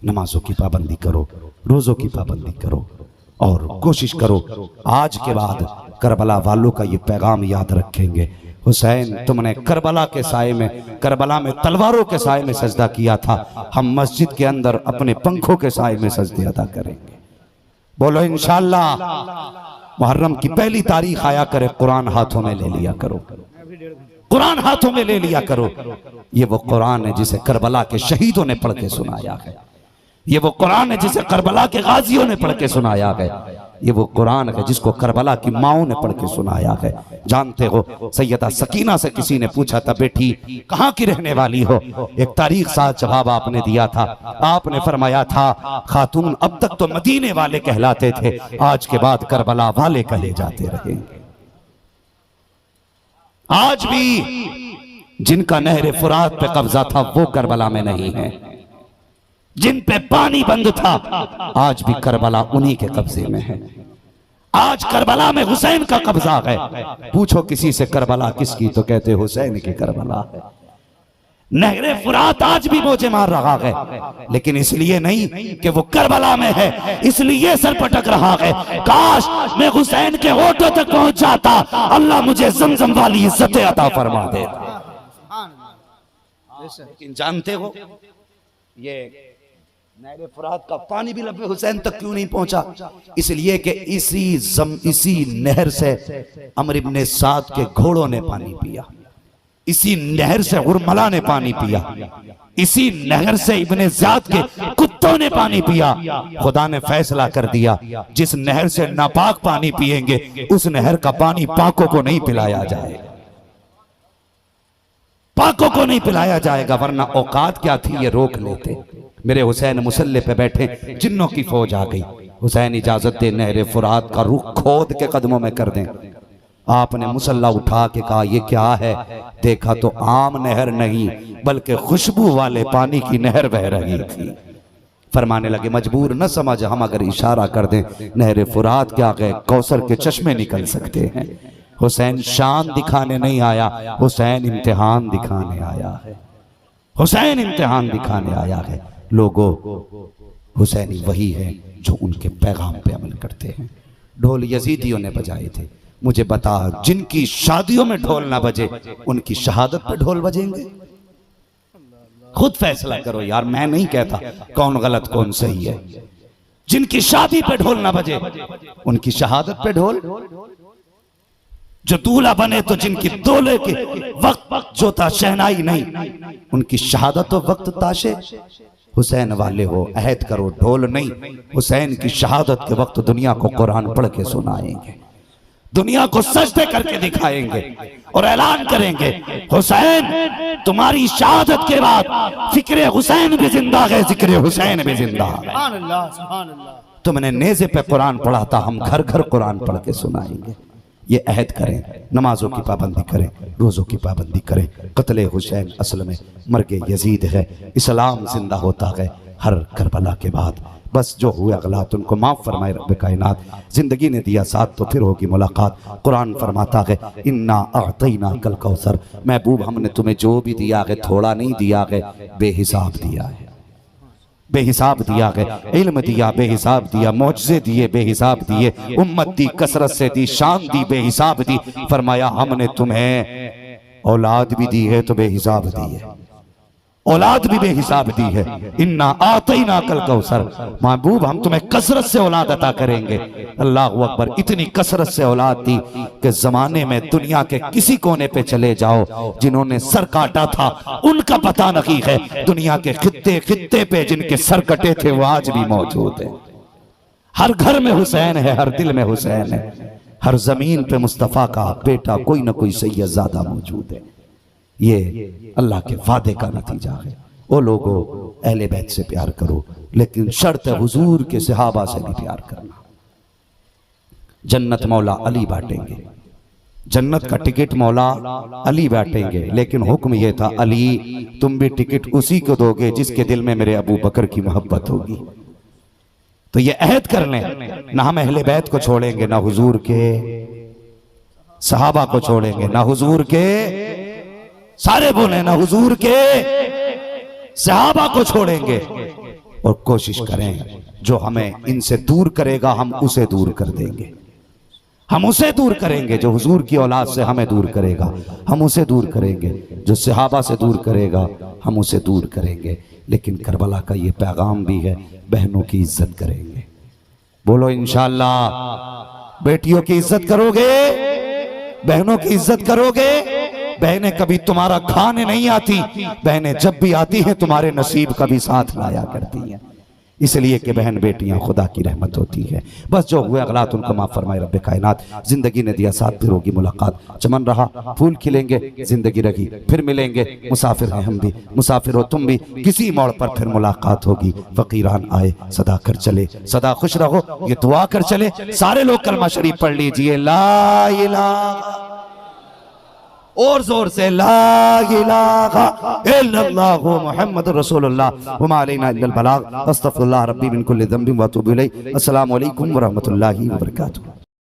S1: नमाजों की पाबंदी करो, रोजों की पाबंदी करो, और कोशिश करो आज के बाद करबला वालों का ये पैगाम याद रखेंगे। हुसैन, तुमने करबला के साए में, करबला में तलवारों के साए में सजदा किया था, हम मस्जिद के अंदर अपने पंखों के साए में सजदे अदा करेंगे। बोलो इंशाअल्लाह। मुहर्रम की पहली तारीख आया करे, कुरान हाथों में ले लिया करो, कुरान हाथों में ले लिया करो। ये वो कुरान है जिसे करबला के शहीदों ने पढ़ के सुनाया है, ये वो कुरान है जिसे करबला के गाजियों ने पढ़ के सुनाया है, ये वो कुरान है जिसको करबला की माओं ने पढ़ के सुनाया है। जानते हो, सैयदा सकीना से किसी ने पूछा था, बेटी कहाँ की रहने वाली हो? एक तारीख साथ जवाब आपने दिया था। आपने फरमाया था, खातून अब तक तो मदीने वाले कहलाते थे, आज के बाद करबला वाले कहे जाते रहेंगे। आज भी जिनका नहर फुरात पे कब्जा था वो करबला में नहीं है, जिन पे पानी बंद था आज भी करबला उन्हीं के कब्जे में है। आज करबला में हुसैन का कब्जा है। पूछो किसी से करबला किसकी, तो कहते हुसैन की करबला है। नहरे फुरात आज भी मौजे मार रहा है, लेकिन इसलिए नहीं कि वो करबला में है, इसलिए सर पटक रहा है। काश मैं हुसैन के होठों तक पहुंच जाता, अल्लाह मुझे जमजम वाली इज्जतें अता फरमा दे। लेकिन जानते हो, ये नहरे फुरात का पानी भी लबे हुसैन तक क्यों नहीं पहुंचा? इसलिए कि इसी नहर से अमर इब्ने साद के घोड़ों ने पानी पिया, इसी नहर से उर्मला ने पानी पिया, इसी नहर से इब्ने ज़ियाद के कुत्तों ने पानी पिया। खुदा ने फैसला कर दिया, जिस नहर से नापाक पानी पिएंगे उस नहर का पानी पाकों को नहीं पिलाया जाएगा, पाकों को नहीं पिलाया जाएगा, वरना औकात क्या थी ये रोक लेते। मेरे हुसैन मुसल्ले पे बैठे, जिन्नों की फौज आ गई। हुसैन इजाजत दे, नहरे फुरात का रुख खोद के कदमों में कर दें। आपने मुसल्ला उठा के कहा, ये क्या है? देखा तो आम नहर नहीं बल्कि खुशबू वाले पानी की नहर बह रही थी। फरमाने लगे, मजबूर न समझ, हम अगर इशारा कर दें नहरे फुरात के आगे कौसर के चश्मे निकल सकते हैं। हुसैन शान दिखाने नहीं आया, हुसैन इम्तिहान दिखाने आया है, हुसैन इम्तिहान दिखाने आया है। लोगों, हुसैनी वही है जो उनके पैगाम पे अमल करते हैं। ढोल यजीदियों ने बजाए थे। मुझे बता, जिनकी शादियों में ढोल ना बजे उनकी शहादत पे ढोल बजेंगे? खुद फैसला करो यार, मैं नहीं कहता कौन गलत कौन सही है। जिनकी शादी पे ढोल ना बजे उनकी शहादत पे ढोल। जो दूल्हा बने तो जिनकी दोले के वक्त जो था शहनाई नहीं, उनकी शहादत तो वक्त ताशे। हुसैन वाले हो, अहद करो, ढोल नहीं, हुसैन की शहादत के वक्त दुनिया को कुरान पढ़ के सुनाएंगे, दुनिया को सजदे करके दिखाएंगे और ऐलान करेंगे, हुसैन तुम्हारी शहादत के बाद फिक्रे हुसैन भी जिंदा है, जिक्रे हुसैन भी जिंदा है। तुमने नेज़े पे कुरान पढ़ा था, हम घर घर कुरान पढ़ के सुनाएंगे। ये अहद करें, नमाजों की पाबंदी करें, रोज़ों की पाबंदी करें। कत्ले हुसैन असल में मर्गे यजीद है, इस्लाम जिंदा होता है हर करबला के बाद। बस जो हुए अगलात उनको माफ़ फरमाए रब्बे कायनात। जिंदगी ने दिया साथ तो फिर होगी मुलाकात। कुरान फरमाता है, इन्ना अअतैना कल कौसर, महबूब हमने तुम्हें जो भी दिया है थोड़ा नहीं दिया है, बेहिसाब दिया है, बेहिसाब दिया है। इल्म दिया, बेहिसाब दिया, मौजज़े दिए, बेहिसाब दिए, उम्मत दी, कसरत से दी, शान दी, बेहिसाब दी। फरमाया हमने तुम्हें औलाद भी दी है तो बेहिसाब दी है, औलाद भी बेहिसाब दी है। इन्ना आतैना कल कौसर, महबूब हम तुम्हें कसरत से औलाद अता करेंगे। अल्लाह अकबर, इतनी कसरत से औलाद दी कि जमाने में दुनिया के किसी कोने पे चले जाओ, जिन्होंने सर काटा था उनका पता नहीं है। दुनिया के खित्ते खित्ते पे जिनके सर कटे थे वो आज भी मौजूद है। हर घर में हुसैन है, हर दिल में हुसैन है, हर जमीन पे मुस्तफा का बेटा कोई ना कोई सैयदजादा मौजूद है। ये अल्लाह के वादे का नतीजा है। ओ लोगों, अहले बैत से प्यार करो, लेकिन शर्त है हुजूर के सहाबा से भी प्यार करना। जन्नत मौला अली बांटेंगे, जन्नत का टिकट मौला अली बांटेंगे, लेकिन हुक्म यह था अली तुम भी टिकट उसी को दोगे जिसके दिल में मेरे अबू बकर की मोहब्बत होगी। तो ये अहद कर लें, ना हम अहले बैत को छोड़ेंगे, ना हुजूर के सहाबा को छोड़ेंगे, ना हुजूर के, सारे बोले ना हुजूर के सहाबा को छोड़ेंगे। और कोशिश करें जो हमें इनसे दूर करेगा हम उसे दूर कर देंगे, हम उसे दूर करेंगे। जो हुजूर की औलाद से हमें दूर करेगा हम उसे दूर करेंगे, जो सहाबा से दूर करेगा हम उसे दूर करेंगे। लेकिन करबला का ये पैगाम भी है, बहनों की इज्जत करेंगे। बोलो इंशाअल्लाह। बेटियों की इज्जत करोगे, बहनों की इज्जत करोगे। बहनें कभी तुम्हारा खाने नहीं आती, बहनें जब भी आती हैं तुम्हारे नसीब का भी साथ लाया करती हैं। इसलिए कि बहन बेटियां खुदा की रहमत होती है। बस जो हुए अगलात उनको माफ फरमाए रब्बे कायनात। जिंदगी ने दिया साथ, फिर होगी मुलाकात। चमन रहा फूल खिलेंगे, जिंदगी रही फिर मिलेंगे। मुसाफिर हैं हम भी, मुसाफिर हो तुम भी, किसी मोड़ पर फिर मुलाकात होगी। फकीरान आए सदा कर चले, सदा खुश रहो, ये दुआ कर चले। सारे लोग कलमा शरीफ पढ़ लीजिए, ला इलाहा, और जोर से ला इलाहा इल्लल्लाहु मुहम्मदुर रसूलुल्लाह व मा अलैना इल्लल बलाग। अस्तगफिरुल्लाह रब्बी मिन कुल्लि ज़ंबिन व अतूबु इलैहि। अस्सलामु अलैकुम व रहमतुल्लाहि व बरकातुहू।